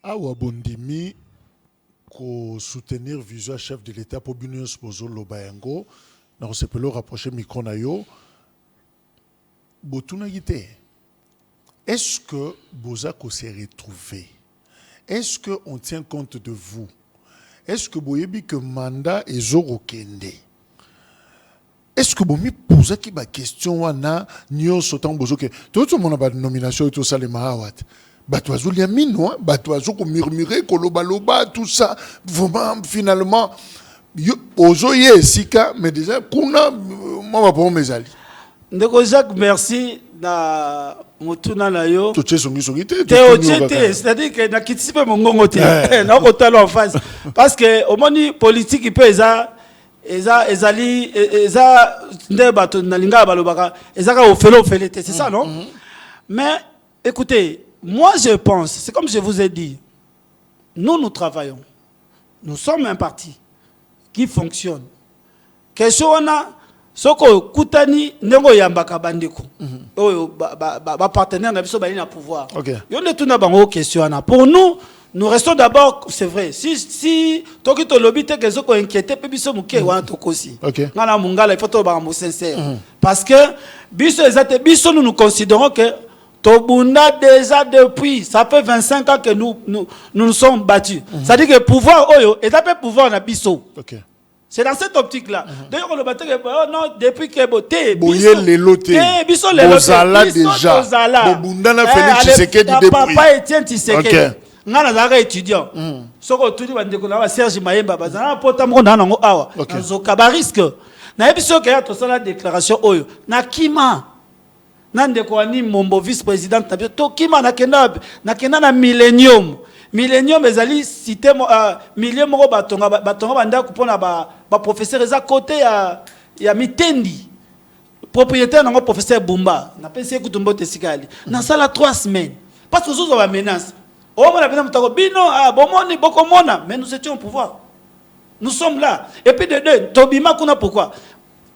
S1: awa bondimi ko soutenir vision chef de l'État pour Bunion Spozo Lobayango na ko sepelo rapprocher micro na yo botuna yite. Est-ce que Bozako s'est retrouvé? Est-ce que on tient compte de vous? Est-ce que boyebi que mandat est zorokende? Est-ce que bomi posa ki ba question wana nyo sotan bozo ke tout le monde a ba nomination et tout ça les mahawat batwazo lia mino batwazo ko murmurer ko loba tout ça vraiment finalement ozo ye sika mais déjà kuna moi pas mes ali
S3: ndeko Jacques merci na mutuna na yo
S1: to chesongi te
S3: c'est-à-dire que na kitisipe mongongo te na ko talo en face parce que au moni politique il peut ezali nde bato nalinga balobaka ezaka ofele c'est ça non mais écoutez moi je pense c'est comme je vous ai dit nous travaillons nous sommes un parti qui fonctionne question wana soko kutani ndenge yambaka bandeko oyo ba partenaire na biso bali na pouvoir yo ne tuna bango question wana pour nous restons d'abord, c'est vrai. Si toki to lobby te kezo ko inquiéter pe biso muke wana tokosi. Ngala mungala il faut to ba mo sincère. Parce que biso ezate biso nous considérons que tobunda déjà depuis ça fait 25 ans que nous sommes battus. Ça dit que pouvoir oyo etape pouvoir na biso. C'est dans cette optique là. D'ailleurs on le battait que non depuis que boté
S1: boye leloté.
S3: Biso leloté.
S1: Bozala déjà. Bobunda na Félix Tshisekedi depuis.
S3: Papa Etienne Tshisekedi. Ngana zaka étudiant soko tudi bandeko na Serge Mayemba bazana pota moko na nango awa nzoka ba risque na ebiso ke ya to sala déclaration oyo na kima na ndeko ani mombo vice président na to kima na kenda na millennium ezali cité milieu moko batonga banda kupona ba professeur eza côté ya Mitendi propriétaire nango professeur Bumba na pesi ekutumbo tesikali na sala 3 semaines parce que zo ba menace. Mais nous étions au pouvoir. Nous sommes là. Et puis de deux, Tobima Kuna pourquoi?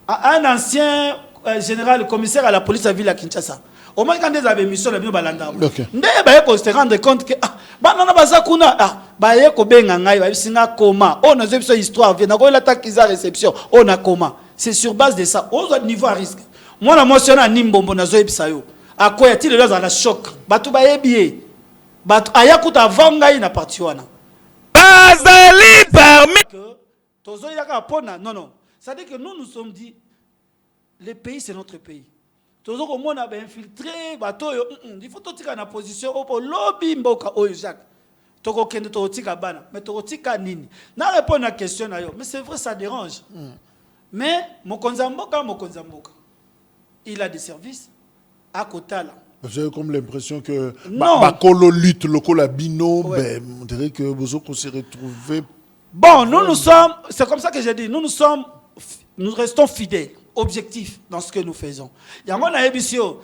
S3: Un ancien général commissaire à la police à Ville à Kinshasa. Au moins quand des avaient mis sur le balanda. On se rendre compte que banana bazakuna baye ko benga ngai ba singa koma. On a une histoire vient na ko l'attaque qu'ils a réception. On a coma. C'est sur base de ça. Au niveau à risque. Moi la motion na nimbombo na zo ebisayo. À quoi y-a-t-il là dans la choc? Batu baye bié. Ayakuta vanga ina parti wana.
S4: Bazali parmi
S3: tozo yaka pona non. Ça dit que nous sommes dit le pays c'est notre pays. Tozo ko mona ba infiltrer bato yo il faut totika na position opo lobby mboka oyo Jacques. Toko kende to tika bana mais to tika nini. Na répondre à question na yo mais c'est vrai ça dérange. Mais mokonza mboka il a des services à Kotala.
S1: J'ai comme l'impression que Bakolo lutte, Lokola Bino, on dirait que Bozoko s'est retrouvé.
S3: Bon, nous sommes, c'est comme ça que j'ai dit, nous restons fidèles, objectifs dans ce que nous faisons. Yango na ebisio,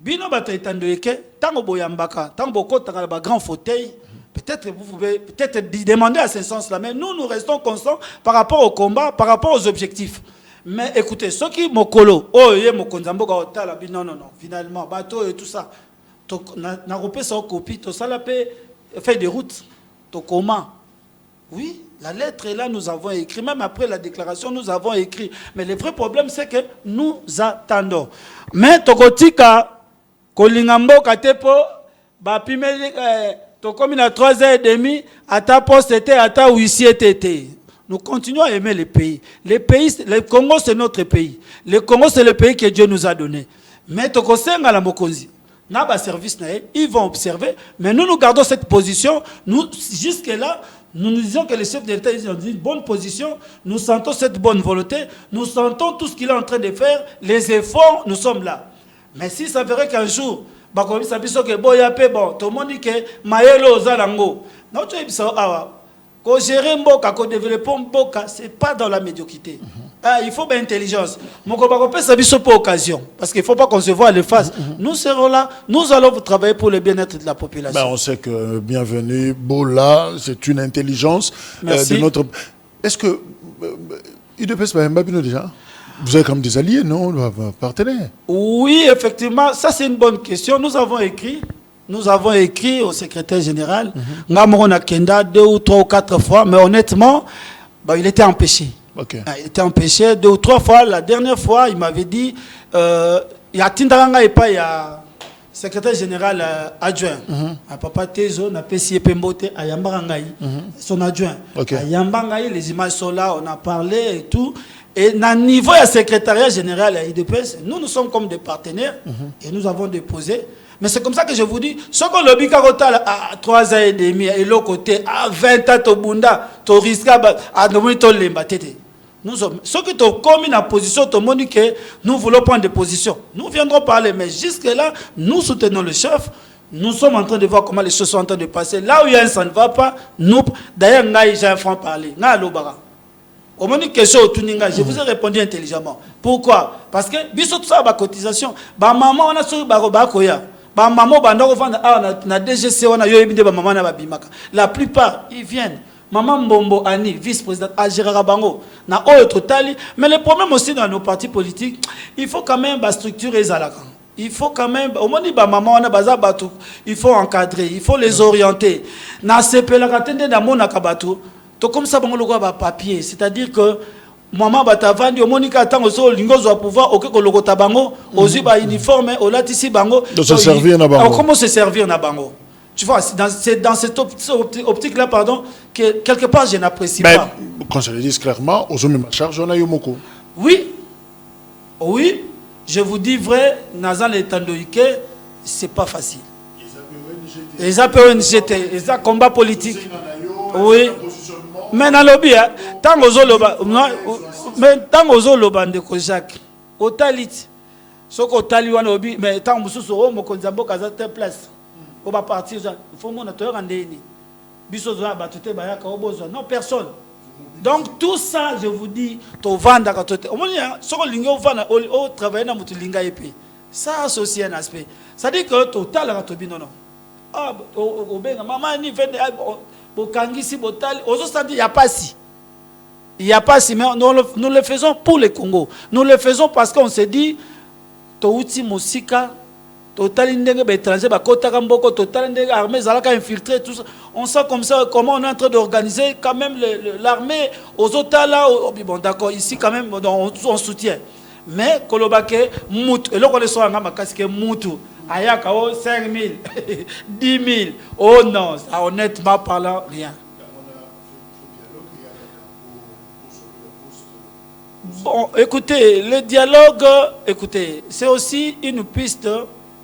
S3: Bino bato etandoyeke, tango boyambaka, tango boko tanga ba grand fauteuil, peut-être vous pouvez demander à ce sens-là, mais nous restons constants par rapport au combat, par rapport aux objectifs. Mais écoutez, ceux qui mokolo, non, finalement, bateau et tout ça, na repé sa copie, tout ça la fait des routes, to comment? Oui, la lettre est là, nous avons écrit, même après la déclaration, nous avons écrit. Mais le vrai problème, c'est que nous attendons. Mais tokotika, kolingambo katepo, bapime, to comme à 3h30, à ta poste était, à ta huissier était. Nous continuons à aimer les pays. Le Congo, c'est notre pays. Le Congo, c'est le pays que Dieu nous a donné. Mais Tokosenga la Mokonzi, n'a service, ils vont observer. Mais nous gardons cette position. Jusque-là, nous disons que le chef de l'État est dans une bonne position. Nous sentons cette bonne volonté. Nous sentons tout ce qu'il est en train de faire. Les efforts, nous sommes là. Mais si ça verrait qu'un jour, tout le monde dit que Maëlo Zalango, Qu'on gère mboka, qu'on développe mboka, c'est pas dans la médiocrité. Il faut de l'intelligence. Mon copain, ça ne pas occasion. Parce qu'il ne faut pas qu'on se voit à le face. Nous serons là, nous allons travailler pour le bien-être de la population.
S1: On sait que bienvenue, Bola, c'est une intelligence de notre. Est-ce que UDPS Mbabino déjà? Vous avez comme des alliés, non? Partenaires?
S3: Oui, effectivement, ça c'est une bonne question. Nous avons écrit au secrétaire général. On a Kenda 2 ou 3 ou 4 fois, mais honnêtement, il était empêché.
S1: Okay.
S3: Il était empêché 2 ou 3 fois. La dernière fois, il m'avait dit, il y a Tindaranga et pas, il y a secrétaire général adjoint. Papa Tezo, on a PCE Pembote, à Yambarangaï, son adjoint.
S1: Okay.
S3: À Yambarangaï, les images sont là, on a parlé et tout. Et à niveau du secrétariat général à IDPS, nous sommes comme des partenaires et nous avons déposé. Mais c'est comme ça que je vous dis, ce qu'on lobby à 3 ans et demi, et l'autre côté, à 20 ans, au Bunda, au risque, à nous lembatete. Nous sommes, ceux qui ont commis la position, tout le monde dit que nous voulons prendre des positions. Nous viendrons parler, mais jusque-là, nous soutenons le chef. Nous sommes en train de voir comment les choses sont en train de passer. Là où il y a un ça ne va pas, nous, d'ailleurs, j'ai un franc parler. Au moment question au Tuninga, je vous ai répondu intelligemment. Pourquoi? Parce que, biso tout ça, la cotisation, maman, on a sur Barobakoya. Maman, on a DGC, on a yoébide, maman, on a bimaka. La plupart, ils viennent. Maman Mbombo Annie, vice-présidente Agirara Bango, na autre tali. Mais le problème aussi dans nos partis politiques, il faut quand même structurer les alakans. Il faut quand même, au moins, maman, on a bazar batou. Il faut encadrer, il faut les orienter. Na CP la katende na mona kabatou. To comme ça, bango logo ba papier. C'est-à-dire que maman batavandi, au monika attend au lingo zo pouvoir, au que logo tabango, aux ba uniforme, au latisi bango.
S1: De se servir na bango.
S3: Comment se servir na bango? Tu vois, c'est dans cette optique-là, pardon, que quelque part, je n'apprécie pas.
S1: Quand je le dis clairement, aux hommes de charge, on a eu moko.
S3: Oui, oui, je vous dis vrai, Nazan et Tandoïke, c'est pas facile. Les APONGT, les combats politiques. Oui. Mais dans le lobby, tant aux Zoloban de Kojak, au Talit, ce qu'au Taliwan lobby, mais tant que vous avez Mokonzambo, Kazate place. On va partir, il faut que non, personne. Donc tout ça, je vous dis, ça associe un aspect. Ça dit que total, il n'y a pas si. Il n'y a pas si, mais nous le faisons pour le Congo. Nous le faisons parce qu'on se dit, Touti Mosika, total étranger, total armée, infiltré, tout ça. On sent comme ça comment on est en train d'organiser quand même l'armée aux autres là. Bon, d'accord, ici quand même on soutient. Mais Kolobake, Moutou, et là on est sur un casque Moutou, Ayaka 5 000, 10 000. Oh non, ça, honnêtement parlant, rien. Bon, écoutez, le dialogue, écoutez, c'est aussi une piste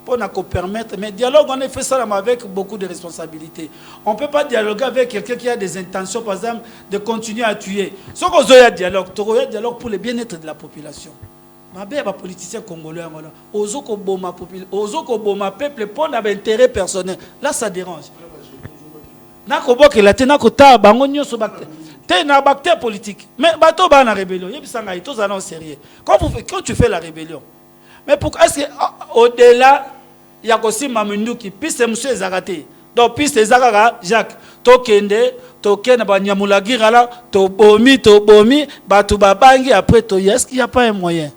S3: pour nous permettre, mais dialogue, on a fait ça avec beaucoup de responsabilités. On ne peut pas dialoguer avec quelqu'un qui a des intentions, par exemple, de continuer à tuer. Ce qu'on a un dialogue, pour le bien-être de la population. Ma belle politicien congolais, ozo ko boma peuple pour l'intérêt personnel. Là, ça dérange. Nako boke la tena ko ta bango nyoso bakte. T'es un acteur politique. Mais bateau ba na rébellion. Yebisanga ito za non sérieux. Quand tu fais la rébellion. Mais pourquoi est-ce que au-delà il y a aussi Mamundu qui piste monsieur Zagate. Donc piste Zagara Jacques Tokende Tokena ba Nyamulagira là to bomi batu babangi après to est-ce qu'il y a pas un moyen?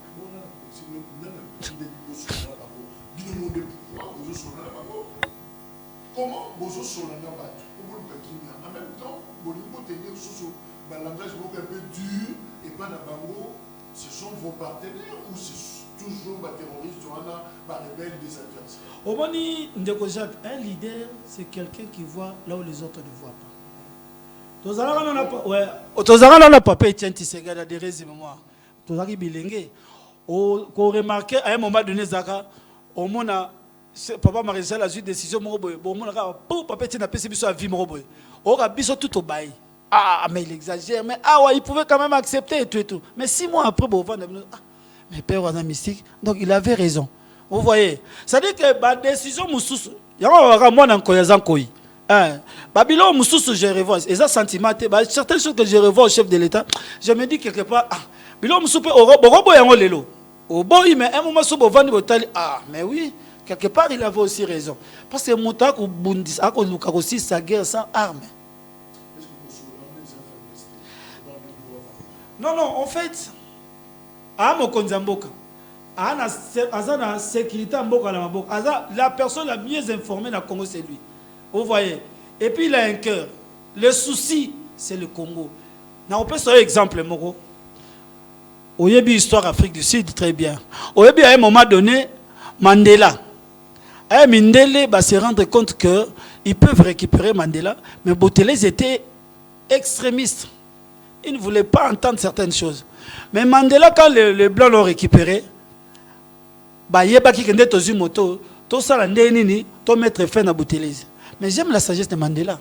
S1: Comment vous en même temps, vous tenir sous un langage beaucoup un peu dur et pas d'abord, ce sont vos partenaires ou c'est toujours des terroristes ou des rebelles des adversaires?
S3: Au Moni Ndeko Jacques, un leader, c'est quelqu'un qui voit là où les autres ne voient pas. Tozara n'a pas payé Tshisekedi des résumés moi. Tozara bilingue. Qu'on remarquait à un moment donné Zaka, au monde papa maréchal a eu une décision moroboy. Bon mon gars, papa tient à passer biso à vie moroboy. Ora biso tout au bail. Ah mais il exagère, mais ah ouais, il pouvait quand même accepter et tout et tout. Mais 6 mois après bon mais père was un mystique. Donc il avait raison. Vous voyez, ça dit que la décision mususu, ya wa moi na koyazan koyi.
S5: Babylone, je revois. Et ça, sentiment, certaines choses que je revois au chef de l'État, je me dis quelque part, Babylone, mais oui, quelque part, il avait aussi raison. Parce que Moutak ou Bundis, aussi sa guerre sans armes. Non, en fait, la sécurité la personne la mieux informée dans le Congo, c'est lui. Vous voyez. Et puis il a un cœur. Le souci, c'est le Congo. On peut faire un exemple, Moko. Au début, histoire Afrique du Sud, très bien. Au début, à un moment donné, Mandela. Mandela va se rendre compte qu'ils peuvent récupérer Mandela, mais Boutelés était extrémiste. Il ne voulait pas entendre certaines choses. Mais Mandela, quand les Blancs l'ont récupéré, il a dit moto, tout ça, tout mettre fin à Boutelés. Mais j'aime la sagesse de Mandela.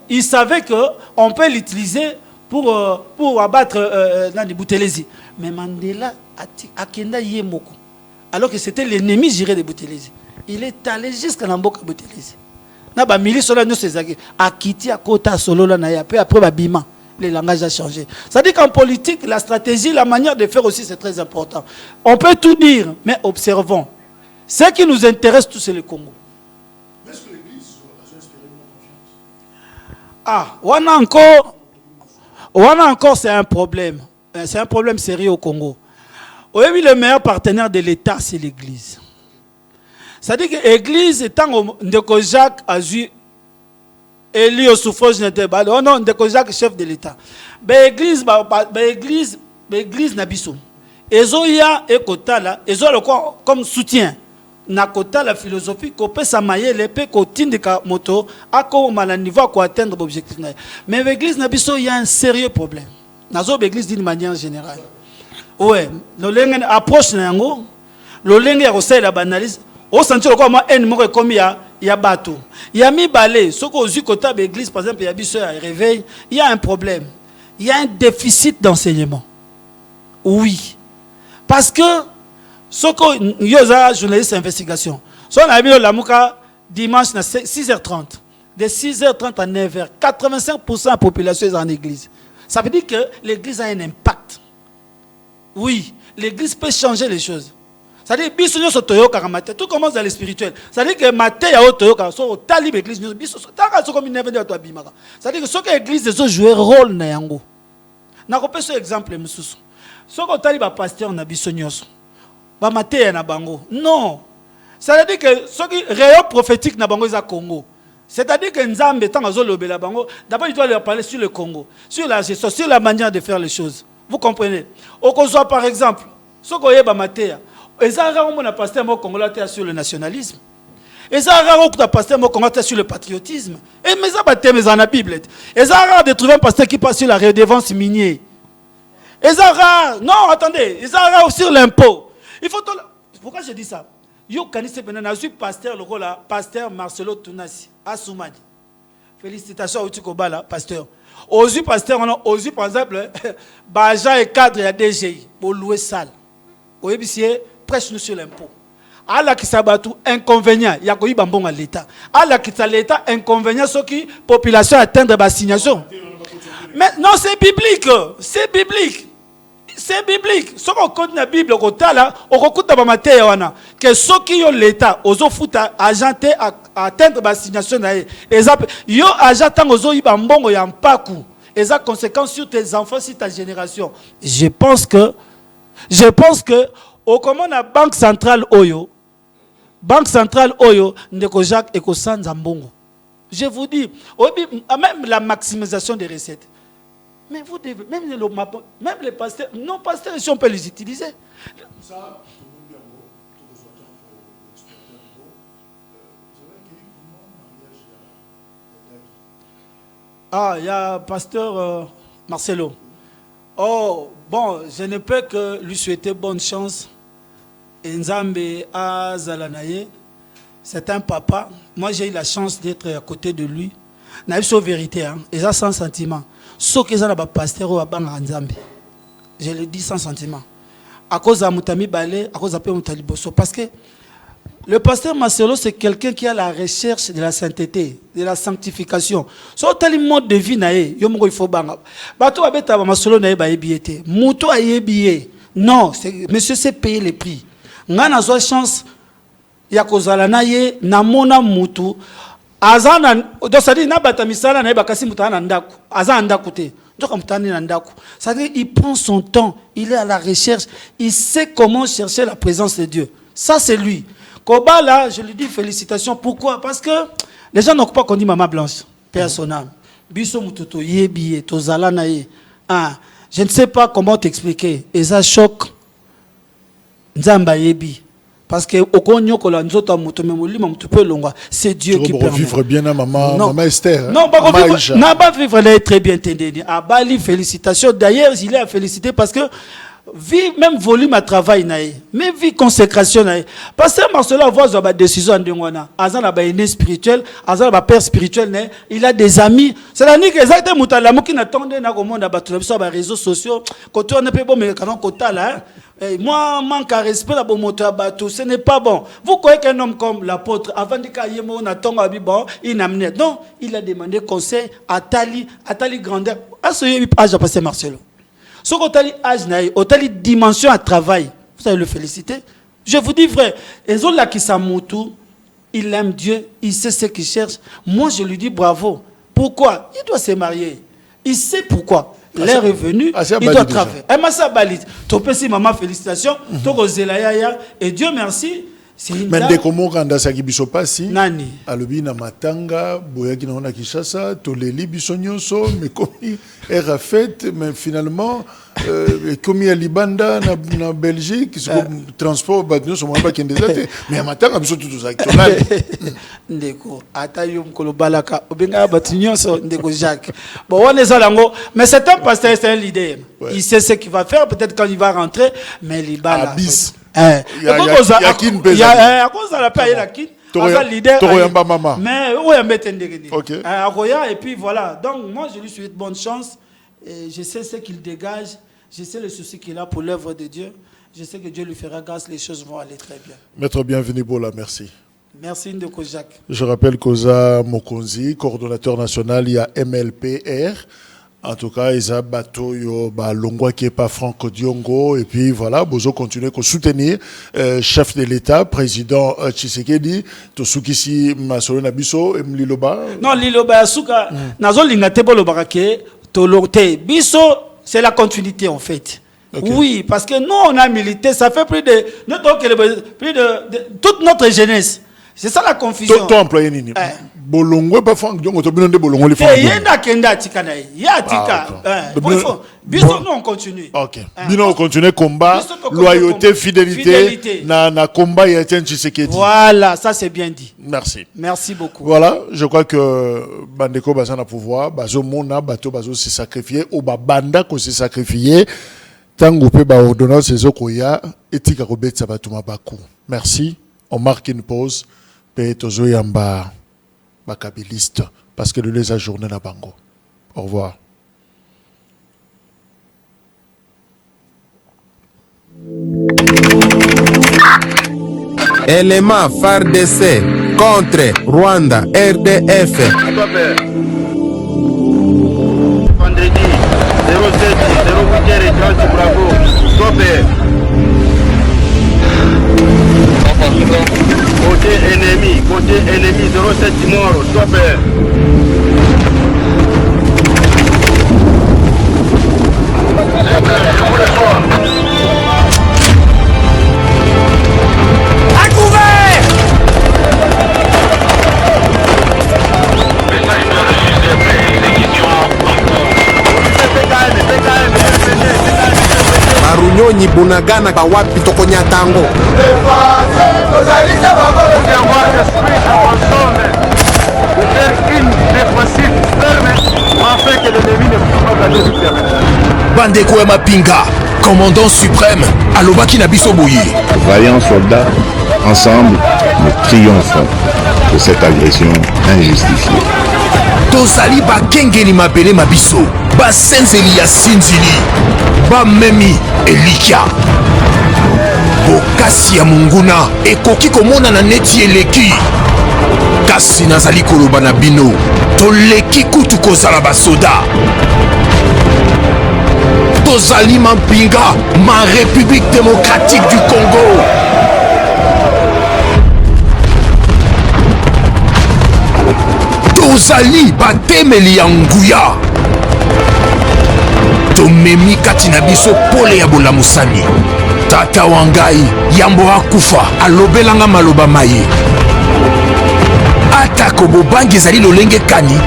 S5: Il savait qu'on peut l'utiliser pour abattre Boutelés. Mais Mandela a kenda yemoko. Alors que c'était l'ennemi juré de Boutelés. Il est allé jusqu'à Namboka Boutelés. Na milice sola no sezaki a quitté à kota solo là na après babima. Le langage a changé. Ça dit qu'en politique, la stratégie, la manière de faire aussi, c'est très important. On peut tout dire, mais observons. Ce qui nous intéresse, tout c'est le Congo.
S1: Est-ce que l'Église a inspiré nos confiance?
S5: Encore, c'est un problème. C'est un problème sérieux au Congo. Oui, le meilleur partenaire de l'État, c'est l'Église. C'est-à-dire que l'Église, étant Ndeko Jacques a vu élu au suffrage n'était non, Ndeko Jacques, chef de l'État. L'Église n'a pas besoin. Ezoya et Kotala, Ezoya comme soutien. Na kota la philosophie qu'on peut s'amailler les pe kotindika moto à comment la niveau pour atteindre l'objectif. Mais l'église n'a pas il y a un sérieux problème. Nazo l'église d'une manière générale. Ouais, le lengue approche nango, le lengue ya conseil la banalise. Au sentir quoi moi un mot comme il y a bateau. Il y a mis balai, ce qu'on dit kota l'église par exemple il y a biso à réveil, il y a un problème. Il y a un déficit d'enseignement. Oui. Parce que ce que yoza journaliste d'investigation. So on a mis la mouka dimanche à 6h30. De 6h30 à 9h, 85% de la population est en église. Ça veut dire que l'église a un impact. Oui, l'église peut changer les choses. Ça veut dire que tout commence dans le spirituel. Ça veut dire que matin ya otoyoka so talib église biso taka so comme une événement to bimaka. Ça veut dire que ce que l'église de jouer rôle na yango. Na ko pesa exemple mususu. Ce que talib pasteur na biso nyoso. Non. C'est-à-dire que ce qui est réel prophétique na bango est Congo. C'est-à-dire que Nzambe tant azolobela bango, d'abord il doit leur parler sur le Congo, sur la gestion, sur la manière de faire les choses. Vous comprenez? Au Congo par exemple, ce que yeba matéa, ezara on a pasteur mo congolais sur le nationalisme. Ezara on a pasteur mo congolais sur le patriotisme. Et mais ça batte mais dans la Bible. Ezara de trouver un pasteur qui passe sur la redevance minière. Ezara non, attendez, ezara sur l'impôt. Il faut pourquoi je dis ça? Yo kanise pendant suis pasteur le rôle là, pasteur Marcelo Tunasi à Soumadi. Félicitations au Tikobala pasteur. Ozu pasteur on ozu par exemple baja et cadre ya DGI pour louer salle. Au ébicier prêche nous sur l'impôt. Ala qui sabatu inconvénient ya ko ibambonga l'état. Ala qui l'état inconvénient ce qui population atteindre l'assignation. Mais non, c'est biblique, c'est biblique. C'est biblique. Ce qu'on compte dans la Bible, on que ceux qui ont l'État, ils ont foutu agenté à atteindre l'assignation. Ils ont agenté à paku. Ils ont conséquences sur tes enfants, sur ta génération. Je pense que, au comment la Banque centrale Oyo, Ndeko Jacques et Kosan Zambongo. Je vous dis, même la maximisation des recettes. Mais vous devez, même les pasteurs, non pasteurs, si on peut les utiliser. Ça, il y a pasteur Marcelo. Oh, bon, je ne peux que lui souhaiter bonne chance. Nzambe Azalanaye, c'est un papa. Moi, j'ai eu la chance d'être à côté de lui. N'a eu vérité, hein, et ça sans sentiment. Ce que ça pasteur ou Nzambe. Je le dis sans sentiment. À cause de Moutami Balé, à cause de Moutaliboso. Parce que
S3: Le pasteur Marcelo, c'est quelqu'un qui a la recherche de la sainteté, de la sanctification. So tali mode de vie nae, yo moko il faut banga. Bato abeta ba Marcelo nae ba ebiete. Muto ayebiye. Non, monsieur s'est payé les prix. Ngana zo chance ya kozala naye na mona mutu. Azana do sadi na bata misala nae bakasi mutana ndako. Azana ndako te. C'est-à-dire il prend son temps, il est à la recherche, il sait comment chercher la présence de Dieu. Ça c'est lui. Koba là, je lui dis félicitations. Pourquoi? Parce que les gens n'ont pas connu Maman Blanche, Père son âme. Biso mutoto yebiye, tozala naye. Je ne sais pas comment t'expliquer. Et ça choque. Nzamba yebi. Parce que c'est Dieu qui permet.
S1: Vivre bien à maman Esther.
S3: Non, pas vivre très bien. À Bali, félicitations. D'ailleurs, il est à féliciter parce que vie, même volume à travail, même vie consécration. Parce que Marcelo a une décision en Dengwana. Azan a une spirituelle, Azan a père spirituel, il a des amis. C'est-à-dire que exactement Moutalamu qui n'attendait pas au monde à battre sur les réseaux sociaux. Quand on est pas bon, mais quand on est là, moi, manque à respect à bateau, ce n'est pas bon. Vous croyez qu'un homme comme l'apôtre, avant de qu'il on attend à bon, il n'a amené. Non, il a demandé conseil à Tali grandeur. À ce âge, a passé Marcelo. Ce qu'on a âge, on a dimension à travail. Vous allez le féliciter. Je vous dis vrai, les autres là qui s'amoutent, il aime Dieu, il sait ce qu'il cherche. Moi, je lui dis bravo. Pourquoi? Il doit se marier. Il sait pourquoi. L'heure est venue, il doit travailler. Et ma sabalite. Topesi maman, félicitations. Toko zelayaya. Et Dieu merci.
S1: Mais dès qu'on renda sa kibiso pasi,
S3: Nani.
S1: alobi na matanga, boyaki na ona Kinshasa, toleli biso nyonso, mais comme era fait, mais finalement, comme il y a Libanda na Belgique, c'est comme transport, nous sommes pas qui des mais à matanga biso tout ça.
S3: Ndeko, atayum kolobalaka, obenga batinyo so ndeko Jacques. Bon, on est zalango, mais c'est un pasteur, c'est un leader. Ouais. Il sait ce qu'il va faire, peut-être quand il va rentrer, mais Libanda.
S1: Abis.
S3: Il y a à cause de la paix, il y a leader. Mais où est et puis voilà. Donc moi je lui souhaite bonne chance. Et je sais ce qu'il dégage. Je sais le souci qu'il a pour l'œuvre de Dieu. Je sais que Dieu lui fera grâce. Les choses vont aller très bien.
S1: Maître bienvenue pour la merci.
S3: Merci Ndeko Jacques.
S1: Je rappelle Koza Mokonzi, coordonnateur national, il y a MLPR. En tout cas, ils ont bateau Longwa qui est pas Franck Diongo et puis voilà, Bozo continue à soutenir chef de l'État, président Tshisekedi, Tosukisi Masolo Nabiso et Liloba.
S3: Non, Liloba Suka nazo lingate bolo barake tolote biso, c'est la continuité en fait. Okay. Oui, parce que nous on a milité, ça fait plus de toute notre jeunesse. C'est ça la confusion.
S1: Toi employé nini? Bolongo pas Franck Diongo to binonde bolongo le Franck.
S3: Yenda kenda tikana ya tika. Biso nous on continue.
S1: OK. Bino on continue combat, loyauté, fidélité na combat ya Tshisekedi.
S3: Voilà, ça c'est bien dit.
S1: Merci.
S3: Merci beaucoup.
S1: Voilà, je crois que bandeko bazana pouvoir, bazo mona bato bazo se sacrifier ou banda ko se sacrifier. Tango pe ba ordonnance ezokoya etika ko betsa bato mabaku. Merci. On marque une pause. Tozo yamba bakabiliste parce que les ajourné na bango. Au revoir.
S6: Élément FARDC contre Rwanda RDF.
S7: Vendredi 07 Bravo. Stopé. Côté ennemi 07 Moro, stopper.
S4: À couvert!
S6: Marunyonyi Bunagana bawapi tokonya tango.
S8: Bandeko Mapinga, commandant suprême, Alobaki Nabiso Bouye.
S9: Vaillants soldats, ensemble, nous triomphons de cette agression injustifiée.
S8: Tozali Bakengeli Mabele Mabiso, Basenzeli Yasinzili, Bamemi Elikia. bokasi ya monguna ekoki komonana neti eleki, kasi nazali koloba na bino toleki kutu kozala basoda. Tozali mampinga ma République démocratique du Congo. Tozali batemeli ya nguya. Tomemi kati na biso pole ya bolamusani. Tata wangai yambo akufa alobelanga maloba maye. Atako bobangi ezali lolenge kani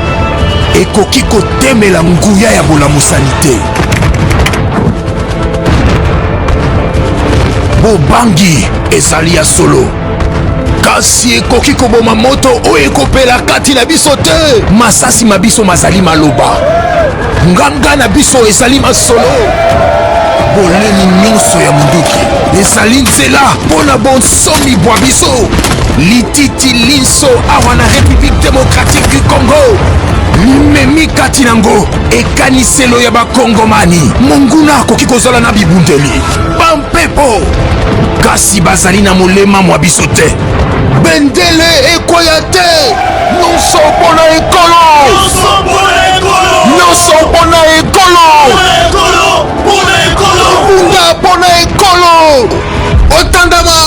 S8: ekoki kotemela nguya ya bolamusani te. Bobangi ezali ya solo, kasi ekoki koboma moto oyo ekopela kati na biso te. Masasi mabiso mazali maloba, nganga na biso ezali masolo. Boleni nyonso ya munduki ezali nzela mpona bonsomi bwa biso. Lititi linso awa na République démocratique du Congo limemi kati nango ekaniselo ya bakongomani. Monguna akoki kozala na bibundeli bampepo, kasi bazali na molema mwa biso te. Bendele ekoya te, nyonso mpona ekolo, nyonso mpona ekolo, bunda mpona ekolo. Otandama